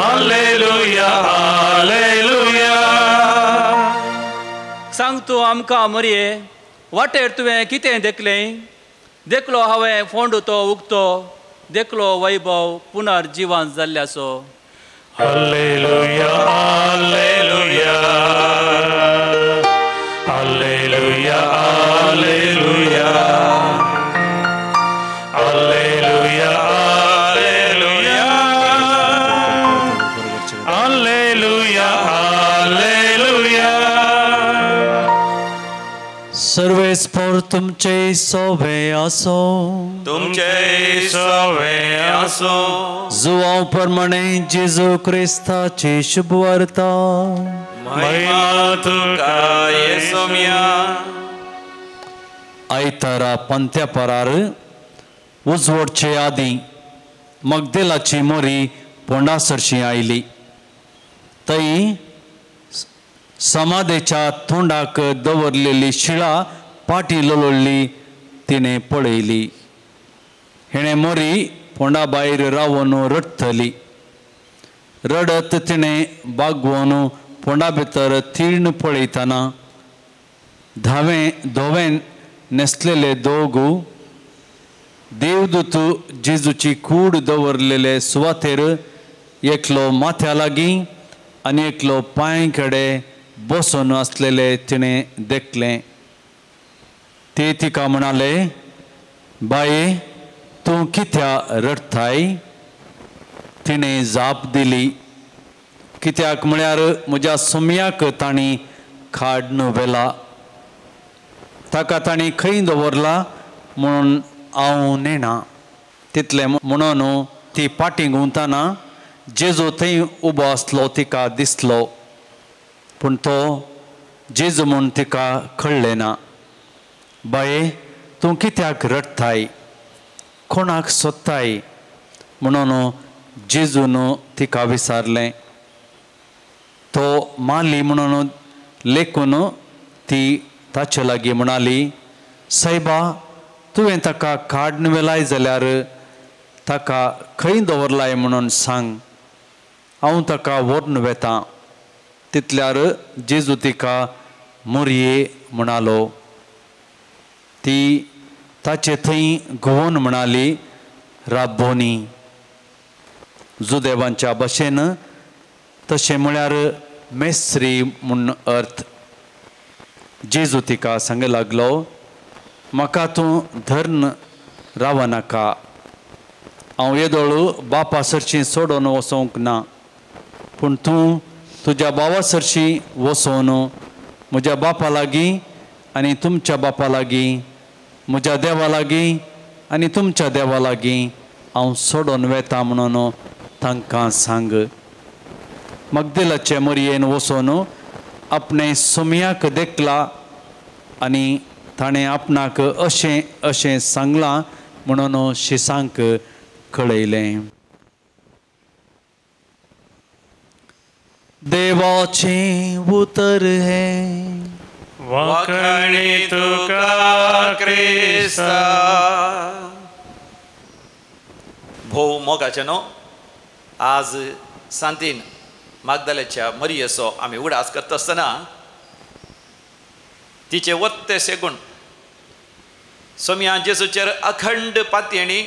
alleluia, alleluia. सांग तूं आमकां मरये वाटेर तुवें कितें देखलें देखलो हांवें फोंड तो उगतो देखलो वैभव पुनर्जीवन जाल्ल्याचो Alleluia, alleluia, alleluia, alleluia, alleluia, alleluia, alleluia, alleluia. सर्वेस्पर तुमचे सोबे असो तुमचे सवे असो जुवांव प्रमाणे जेजू क्रिस्ताची शुभ वार्ता महिमा तुका येसोम्या आयतारा पंत्या परार उजवडचे आदी मगदेलाची मोरी पोंडासरशी आयली थंय समाधेच्या तोंडाक दवरलेली शिळा पाटी लोळली तिणे पळयली हिणे मोरी पोंडा भायर रावन रडतली रडत तिणे बागवून पोंडा भितर तीर्ण पळयतना धोवेन न्हेसलेले दोगू देवदूत जेजूची कूड दवरलेले सुवातेर एकलो माथ्या लागीं आनी एकलो पांय कडे बसून असलेले तिणे देखलें ते तिका म्हणाले बाये तूं कित्या रडताय तिणे जाप दिली कित्याक म्हळ्यार म्हज्या सुमयाक तांणी खाड व्हेला ताका तांणी खंय दवरला म्हणून हांव नेना तितलें म्हणून ती पाटी घुंवतना जेजू थंय उबो आसलो तिका दिसलो पूण तो जेजू म्हूण तिका कळ्ळें ना बाये तूं कित्याक रडताय कोणाक सोदताय म्हणून जेजून तिका विचारलें तो मारली म्हणून लेखून ती ताचे लागीं म्हणाली सायबा तुवें ताका काडून व्हेलाय जाल्यार ताका खंय दवरलाय म्हणून सांग हांव ताका व्हरून वेतां तितल्यार जेजू तिका मोरये म्हणालो ती ताचे थंय घुंवून म्हणाली राब्बोनी जुदेवांच्या भाशेन तशें म्हळ्यार मेस्त्री म्हूण अर्थ जेजू तिका सांगूंक लागलो म्हाका तूं धर्न रावनाका हांव येदोळू बापा सरशी सोडून वचोंक ना पूण तूं तुज्या भावा सरशी वचोन म्हज्या बापा लागीं आनी तुमच्या बापा लागीं म्हज्या देवा लागीं आनी तुमच्या देवा लागीं हांव सोडून वेता म्हणून तांकां सांग मगदेलाचे मोरयेन वचोन आपणे सुमयाक देखला आनी ताणें आपणाक अशें अशें सांगलां म्हणून शिसांक कळयलें देवाचें उतर हें वाखणी तुका क्रिस्ता भोव मोगाचे न्हू आज सांतीन मागदलेच्या मरियेचो आमी उडास करता आसतना तिचे वत्ते सेगूण सोम्या जेजूचेर अखंड पातयणी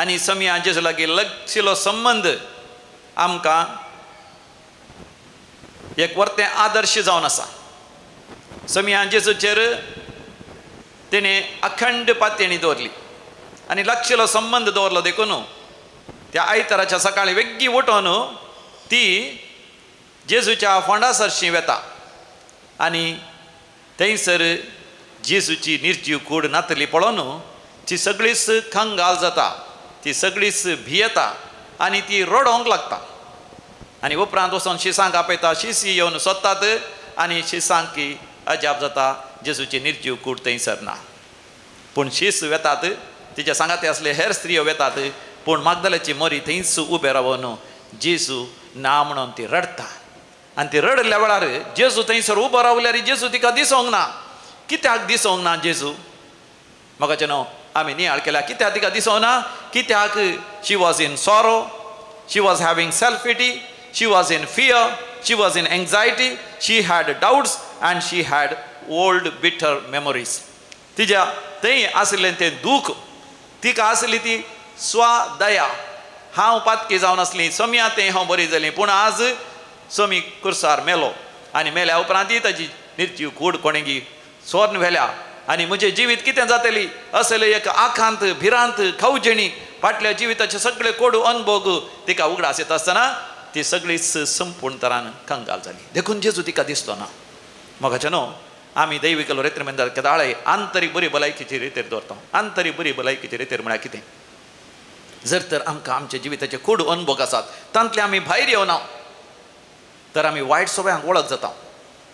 आनी सोम्या जेजू लागीं लागशिल्लो संबंद आमकां एक वर्तें आदर्श जावन आसा सोम्या जेजूचेर तिणें अखंड पातयणी दवरली आनी लागशिल्लो संबंद दवरलो देखून त्या आयताराच्या सकाळीं वेग्गी उठोन ती जेजूच्या फोंडासरशी वेता आनी थंयसर जेजूची निर्जीव कूड नातली पळोवन ती सगळीच खंगाल जाता ती सगळीच भियेता आनी ती रडोंक लागता आनी उपरांत वचून शिसांक आपयता शिसी येवन सोदतात आनी शिसांक की अजाप जाता जेजूची निर्जीव कूड थंयसर ना पूण शीस वेतात तिच्या सांगाते असले हेर स्त्रियो वेतात पूण मागदलाची मरी थंयच उबे रावन जेजू ना म्हणून ती रडता आनी ती रडल्या वेळार जेजू थंयसर उबो रावल्यार जेजू तिका दिसोंक ना कित्याक दिसोंक ना जेजू म्हाका न्हू आमी नियाळ केल्या कित्याक तिका दिसोंक ना कित्याक she was in sorrow she was having self pity she was in fear she was in anxiety she had doubts and she had old bitter memories तिच्या थंय आसलें तें दूख तिका आसली ती स्वादया हांव पातकी जावन आसली सोम्या तें हांव बरी जाली पूण आज सोमी कुर्सार मेलो आनी मेल्या उपरांत ताची निर्जीव कूड कोणेगी सोर्न व्हेल्या आनी म्हजें जिवीत कितें जातली असले एक आखांत भिरांत खावजेणी फाटल्या जिविताचे सगळे कोडू अनुभव तिका उगडास येता आसतना ती सगळीच संपूर्ण तरान कंगाल जाली देखून जेजू तिका दिसतो ना म्हाका न्हू आमी दैविक रेत्र म्हणटा केदाळे आंतरीक बरी भलायकीची रितीर दवरता आंतरीक बरी भलायकीची रितीर म्हळ्यार कितें जर तर आमकां आमच्या जिविताचे खूब अनुभव आसात तांतले आमी भायर येवना तर आमी वायट सवयांक वळख जाता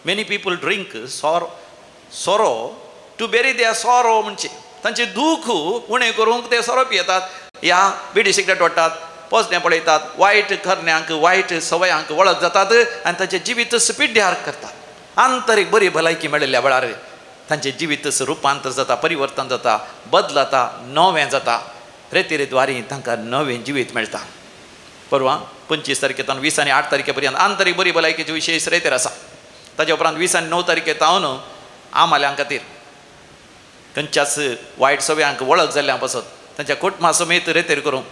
मेनी पीपल ड्रिंक सोरो टू बेरी देअर सोरो म्हणजे तांचे दूख उणें करूंक ते सोरो पियेतात ह्या बिडी सिगरेट ओडटात पोसणें पळयतात वायट करण्यांक वायट सवयांक वळख जातात आनी तांचें जिवीत पिड्ड्यार करतात आंतरीक बरी भलायकी मेळिल्ल्या वेळार तांचें जिवीत रुपांतर जाता परिवर्तन जाता बदलता नवें जाता रेतीद्वारे तांकां नवें जिवीत मेळटा परवां 25 तारखेतावन 20 आनी 8 तारखे पर्यंत आंतरीक बरी भलायकेचे विशेश रेतीर आसा ताचे उपरांत 20 आनी 9 तारखेतावन आमाल्यां खातीर खंयच्याच वायट सवयांक वळख जाल्ल्या पासत तांच्या कुटुंबा समेत रेतीर करूंक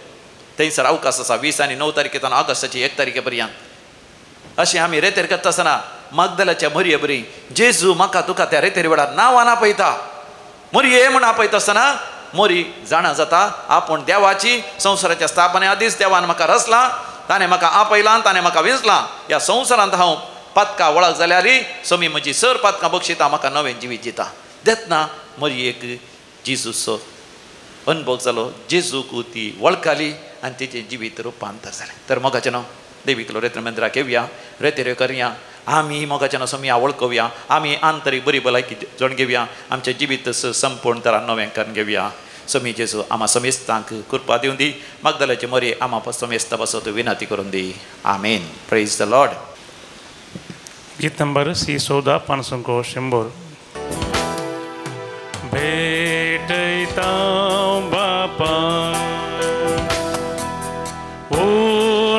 थंयसर अवकाश आसा 20 आनी 9 तारखेतावन ऑगस्टाची 1 तारखे पर्यंत अशें आमी रेतीर करता आसतना मागदलाच्या मरये बरी जेजू म्हाका तुका त्या रेतीर वेळार नांवान आपयता मरये म्हूण आपयता आसतना मोरी जाणा जाता आपूण देवाची संवसाराच्या स्थापने आदींच देवान म्हाका रचलां ताणें म्हाका आपयलां ताणें म्हाका विंचलां ह्या संवसारांत हांव पातकां वळख जाल्यार समी म्हजी सर पातकां बक्षिता म्हाका नवें जिवीत दिता देतना मरयेक जेजूचो अनुभव जालो जेजूक ती वळखली आनी तिचें जिवीत रुपांतर जालें तर मोगाचें नांव दैवीक रेत्र मंदिराक येवया रेतीर करया आमी मोगाचें नांव समी वळखुया आमी आंतरीक बरी भलायकी जण घेवया आमचें जिवीत संपूर्ण तरान नवें करून घेवया समी जेजू आमा समेस्तांक कृपा दिवन दी मागदलाचे मरे आमा समेस्ता बसत विनंती करून दी आमेन प्रेज द लॉर्ड गीत नंबर C14 500 भेटैता बापा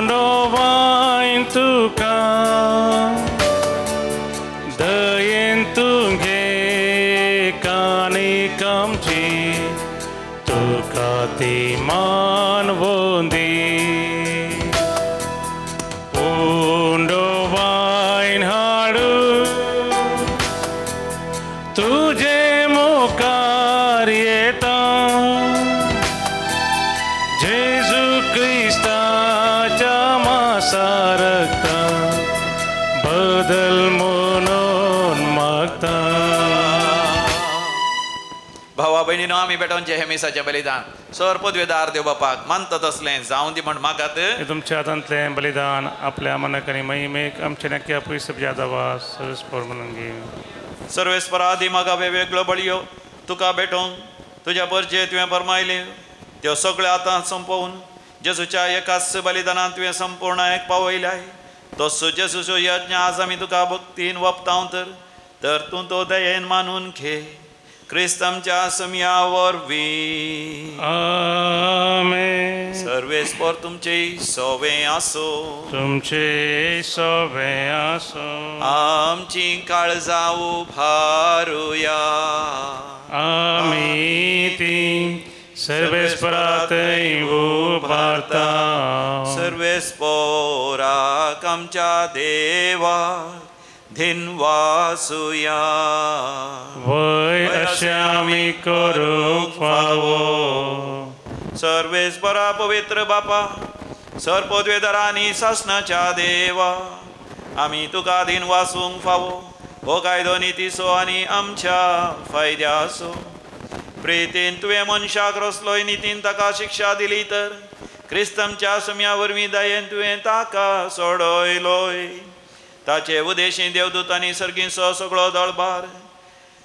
उनोवाइन तुका दयेन तुगे कानी कामची तुका ती मानवोंदी उनोवाइन हाडू तुझे मुखार येता जेजू क्रिस्ताच्या मासारता बदल म्हणून मागता भावा भयणीनो आमी बेटोनचे हेमेसाचें बलिदान सर पदवेदार देव बापाक मानतात असलें जावं दी म्हण मागात तुमच्या हातांतलें बलिदान आपल्या मनाक आनी महिमेक आमचे नक्की पयस जादावा सरस्पर म्हणून घे सर्वेस्परा दिमागा वेगवेगळ्यो बळयो तुका भेटोवन तुज्या परचे तुवें फरमायले त्यो सगळ्यो आतां संपोवन जेजूच्या एकाच बलिदानांत तुवें संपूर्ण एक पावयल्याय तोच जेजूचो यज्ञ आज आमी तुका भक्तीन वपताव तर तूं तो दयेन मानून घे क्रिस्त आमच्या समिया वरवीं आमेन सर्वेस्पर तुमचे सवे आसो तुमचे सवे आसो आमची काळजां उभारुया आमी ती सर्वेस्परात उभारता सर्वेस्पराक आमच्या देवा धिनवासुया वय अशें आमी करूंक फावो सर्वेस्परा पवित्र बापा सर पदवेदारांनी शासनाच्या देवा आमी तुका दिन वासूंक फावो हो कायदो नितीसो आनी आमच्या फायद्याचो प्रेतीन तुवें मनशाक रचलोय नितीन ताका शिक्षा दिली तर क्रिस्तमच्या सुम्या वरवीं दयेन तुवें ताका सोडयलोय. ताचे उदेशी देवदूतांनी सर्गीचो सगळो दळबार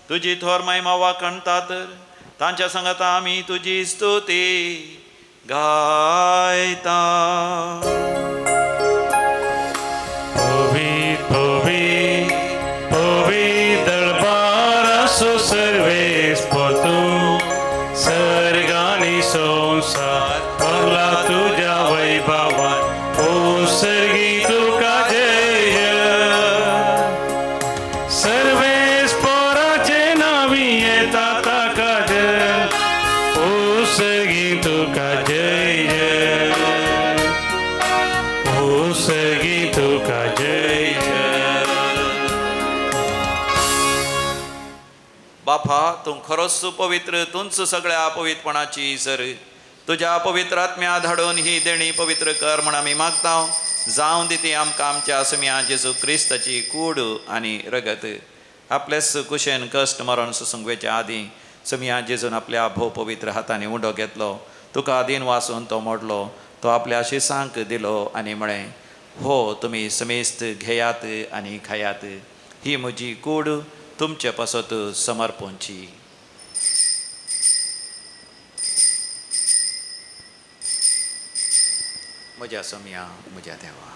तुजी थोर महिमा वाखणतात. तांच्या सांगाता आमी तुजी स्तुती गायता. पवित्र पवित्र पवित्र दरबार असो सर्वेस पोतू सर्गानी संसार पडला तुझ्या वैभवान ओ सर्गी तुका जय. सर्वेस पोराचे नावी येता ताका जय ओ सर्गी तुका जय जय ओ सर्गी तुका जय जय. बापा तूं खरोच पवित्र, तूंच सगळ्या पवित्रपणाची सर. तुझ्या पवित्र आत्म्या धाडून ही देणी पवित्र कर म्हण आमी मागता. जावं दिती आमकां आमच्या सुम्या जेजू क्रिस्ताची कूड आनी रगत. आपलेच कुशेन कश्ट मरण सुसंगवेच्या आदीं सुम्या जेजून आपल्या भोव पवित्र हातांनी उंडो घेतलो. तुका आदीन वाचून तो मोडलो. तो आपल्या शिसांक दिलो आनी म्हळें, हो तुमी समेस्त घेयात आनी खायात. ही म्हजी कूड तुमचे पासत समर्पणची. म्हज्या सम्या म्हज्या देवा.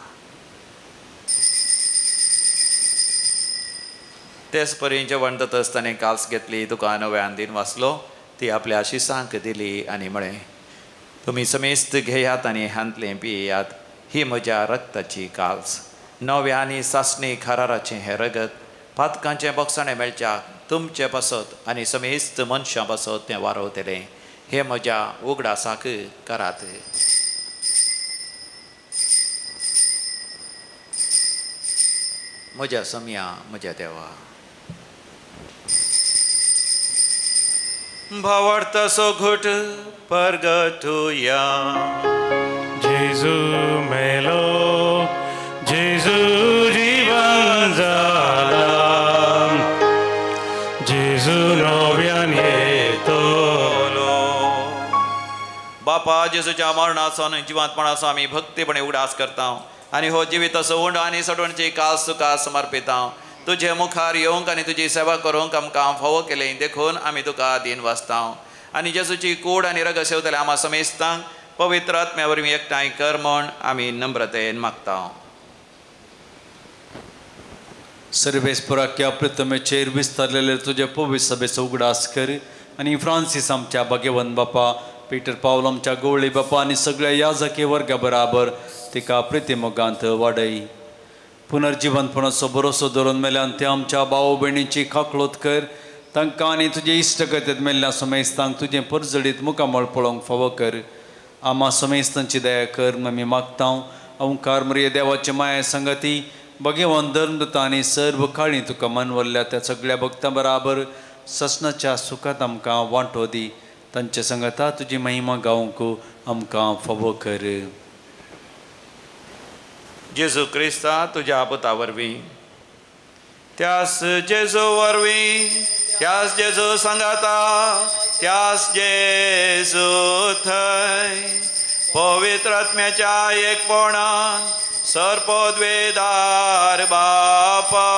तेच परी जेवण जाता आसतना काल्स घेतली. तुका नव्यान दिन वाचलो. ती आपल्या शिसांक दिली आनी म्हळें, तुमी समेस्त घेयात आनी हांतले पियेयात. ही म्हज्या रक्ताची काल्स. नव्या आनी सासणी खाराराचें हें रगत पातकांचें बक्षाणें मेळच्या तुमचे पासत आनी समेस्त मनशां पासत तें वारवतलें. हे म्हज्या उगडासाक करात. म्हज्या सम्या म्हज्या देवा. भावार्थाचो घोट परगटुया. जेजू मेलो जेजू जीवन जाला. जेजू नव्यान येतलो. बापा जेजूच्या मरणाचो जिवांतपणाचो आमी भक्तीपणे उगडास करता आनी हो जिविताचो उंड आनी सडवणची कास तुका समर्पिता. तुजे मुखार येवंक आनी तुजी सेवा करूंक आमकां फावो केलें देखून आमी तुका दिन वाचता. आनी जेजूची कूड आनी रगत सेवतले आम्हा समेस्तांक पवित्र आत्म्या वरवीं एकठांय कर म्हण आमी नम्रतेन मागता. सर्वेस्पराक्या प्रथमेचेर विस्तारलेले तुझे पवित्र सभेचो उगडास कर आनी फ्रांसीस आमच्या भाग्यवंत बापा, पीटर पावल आमच्या गवळी बापा आनी सगळ्या याजकी वर्गा बराबर तिका प्रितीमोगांत वाडय. पुनर्जिवंतपणाचो भरोसो धरून मेल्यान ते आमच्या भाव भयणीची खाकळोत कर. तांकां आनी तुजे इश्टगतेत मेल्ल्या समेस्तांक तुजें परजडीत मुखामळ पळोवंक फावो कर. आम्हा समेस्तांची दया कर आमी मागता. ओंकार मरिये देवाचे माये संगती भगवान धर्मदत्ता आनी सर्व काळी तुका मनवल्ल्या त्या सगळ्या भक्तां बराबर ससनाच्या सुखात आमकां वांटो दी. तांचे संगता तुजी महिमा गावंक आमकां फावो कर. जेजू क्रिस्ता तुज्या पुता वरवीं त्यास जेजू वरवीं त्यास जेजू सांगाता त्यास जेजू थंय पवित्र आत्म्याच्या एकपणान सर्पद्वेदार बापा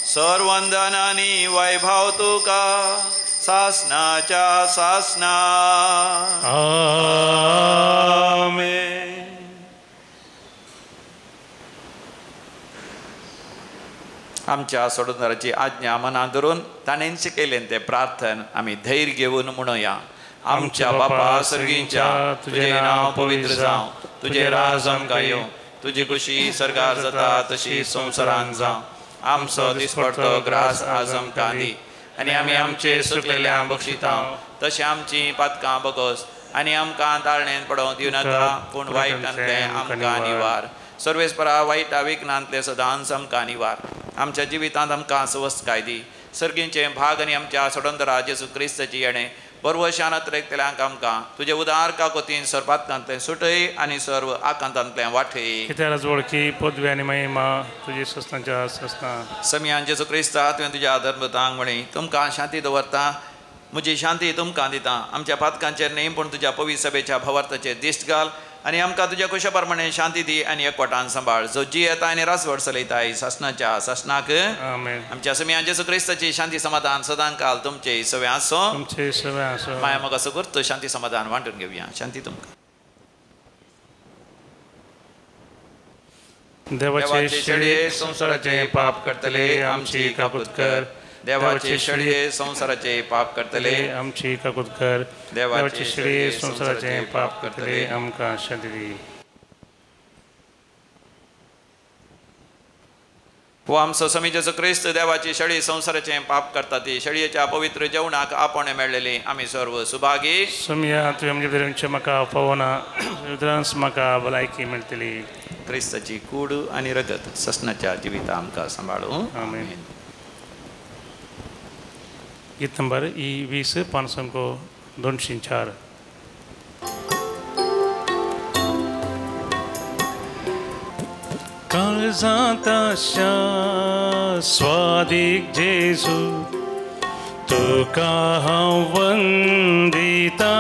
सर्वंदन आनी वैभव तुका सासनाच्या सासना. आमेन. आमच्या सोडूनराची आज्ञा मनात धरून ताणें शिकयलें तें प्रार्थन आमी धैर्य घेवन म्हणुया. आमच्या बापा सर्गीच्या तुजें नांव पवित्र जावं. तुजें राज आमकां येवं. तुजी खुशी सर्गार जाता तशी संवसारांत जावं. आमचो दिसपडटो ग्रास आज आमकां दी आनी आमी आमचे सुकलेल्यांक बक्षिता तशें आमची पातकां बगोस आनी आमकां ताळणेंत पडोवंक दिनाका पूण वायटांतलें आमकां निवार. सर्वेस्परा वायटा विघ्नांतले सदांच आमकां निवार. आमच्या जिवितांत आमकां स्वस्थकाय दी. सर्गींचे भाग आनी आमच्या सोडंदरा जेजू क्रिस्ताची येणें बरवशान अत्रेकतल्यांक आमकां तुजे उदार काकोतीन सर्पातकांतलें सुटय आनी सर्व आकांतांतलें वाठय. कित्याक वळखी पदवी आनी महिमा तुजी सस्तांच्या सस्तां. सम्यान जेजू क्रिस्ता तुवें तुज्या धर्मतांक म्हणी तुमकां शांती दवरता. म्हजी शांती तुमकां दिता. आमच्या पातकांचेर न्ही पूण तुज्या पवित्र सभेच्या भवार्थाचेर दिश्ट घाल आनी आमकां तुज्या कुशा प्रमाणे शांती दी आनी एकवटान सांबाळ जो जी येता आनी रासवड चलयताय शासनाच्या शासनाक आमेन. आमच्या समिया जेजू क्रिस्ताची शांती समाधान सदां काल तुमचे सवे आसो. तुमचे सवे आसो. माया मग असं करतो शांती समाधान वांटून घेवया. शांती तुमकां. देवाचे शेळये संसाराचे पाप करतले आमची काकूत कर. देवाचे शेळये संसाराचे पाप करतले आमची काकूत कर. देवाचे शेळये संसाराचे पाप करतले आमकां शांती दी. हो आमचो समी जेजू क्रिस्त देवाची शेळी संसाराचे पाप करता ती शेळयेच्या पवित्र जेवणाक आपण मेळलेली आमी सर्व सुभागी. समिया तुवें आमच्या भितर म्हाका पवना उदरांस म्हाका भलायकी मेळटली. क्रिस्ताची कूड आनी रगत ससनाच्या जिविता आमकां सांबाळूं. आमेन. गीत नंबर E20 504. काळजांत आशा स्वादीक जेजू तुका हांव वंदिता.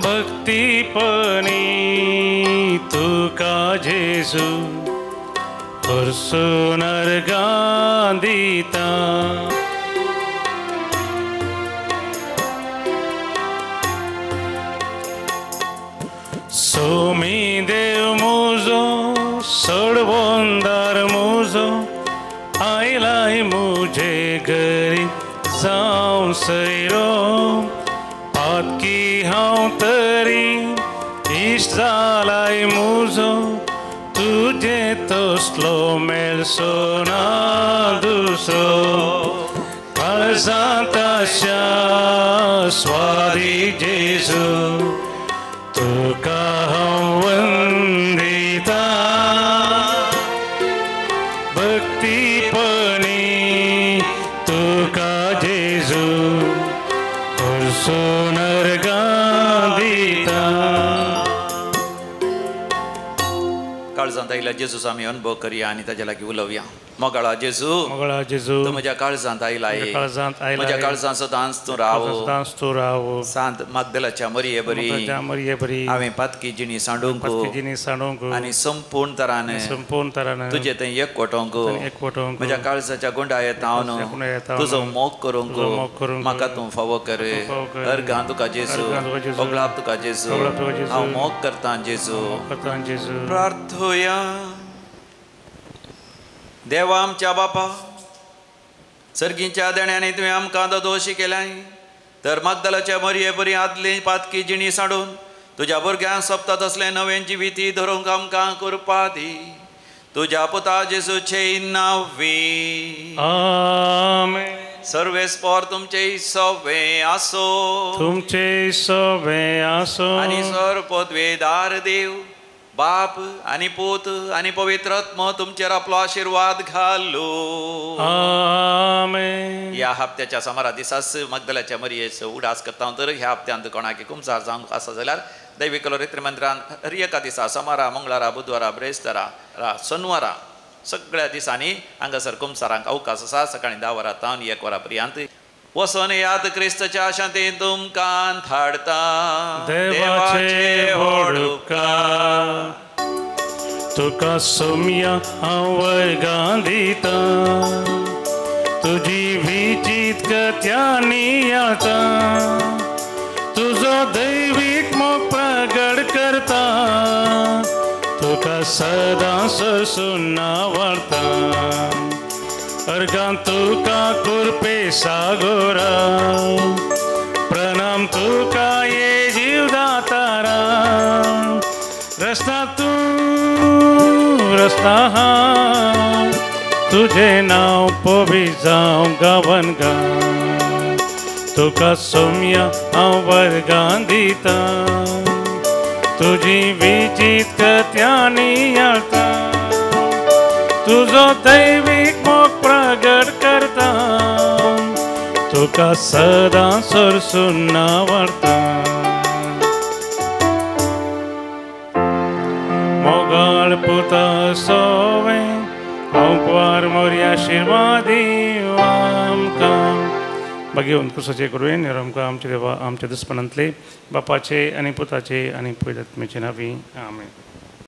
भक्तीपणी तुका जेजू परसून अर्गां दिता. सोमी देव मुजो सोडवोंदार मुजो आयलाय मुजे घरी जावं सैरो. पातकी हांव तरी इश्ट जालाय मुजो तुजे तसलो मेळसो ना दुसरो. काळजांत आशा स्वादीक जेजू तुका हांव वंदिता. भक्तीपणी तुका जेजू परसून अर्गां दिता. काळजांत आयिल्ल्या जेजूचो आमी अनुभव करया आनी ताचे लागीं उलोवया. मोगाळा जेजू मोगाळा जेजू तूं म्हज्या काळजांत आयलाय. काळजांत आयलाय. म्हज्या काळजांत सदांच तूं राव. सदांच तूं राव. सांत मागदलाच्या मरये बरी मरये बरी हांवें पातकी जिणी सांडूंक जिणी सांडूंक आनी संपूर्ण तरान तुजे थंय एकवटोंक म्हज्या काळजाच्या गुंडायेत हांव तुजो मोग करूंक म्हाका तूं फावो कर. अर्गां तुका जेजू ओगळाप तुका जेजू हांव मोग करतां जेजू. प्रार्थोया. देवा आमच्या बापा सर्गीच्या देण्याने तुवें आमकां दोशी केल्याय तर मागदलाच्या मरये बरी आदली पातकी जिणी सांडून तुज्या भुरग्यांक सोंपता तसलें नवें जिविती धरूंक आमकां कृपा दी. तुज्या पुता जेजूचे नांवी. आमेन. सर्वेस्पोर तुमचे सवे आसो. तुमचे सवे आसो. आनी सर्वपदवेदार देव बाप आनी पूत आनी पवित्र आत्मा तुमचेर आपलो आशीर्वाद घालो. आमेन. ह्या हप्त्याच्या समारा दिसास मगदलाच्या मरयेचो उडास करता तर ह्या हप्त्यांत कोणाक कुमसार जावंक आसा जाल्यार दैवीक रित्री मंदिरान हर एका दिसा सोमारा मंगळारा बुधवारा ब्रेस्तारा शनिवारा सगळ्या दिसांनी हांगासर कुमसारांक अवकाश आसा. सकाळी 10 वरां तावन 1 वरां पर्यंत वसोन याद क्रिस्ताच्या शांतीन तुमकां धाडता. देवाचे व्हड उपकार तुका सोम्या हांव वर्गां दिता. तुजी विचित गत्यांनी आता तुजो दैवीक मोग प्रगट करता. तुका सदां सरसून वार्ता. अर्गां तुका कुरपे सागोरा. प्रणाम तुका ये जीवदातारा. रस्ता तूं रस्ता हांव तुझे नांव पवित्र जावं गांवान गांव. तुका सोम्या हांव वर्गां दिता. तुजी विचित गत्यांनी आता तुजो दैवीक मोग प्रगट करता. तुका सदां सरसून वार्ता. मोगाळ पुता सोवें हांव पार मोरी आशिर्वाद आमकां घेवन कुसाचे करुवेन आमकां आमचे देवा आमच्या दुस्पणांतले बापाचे आनी पुताचे आनी पवित्र आत्म्याचे नांवी आमेन.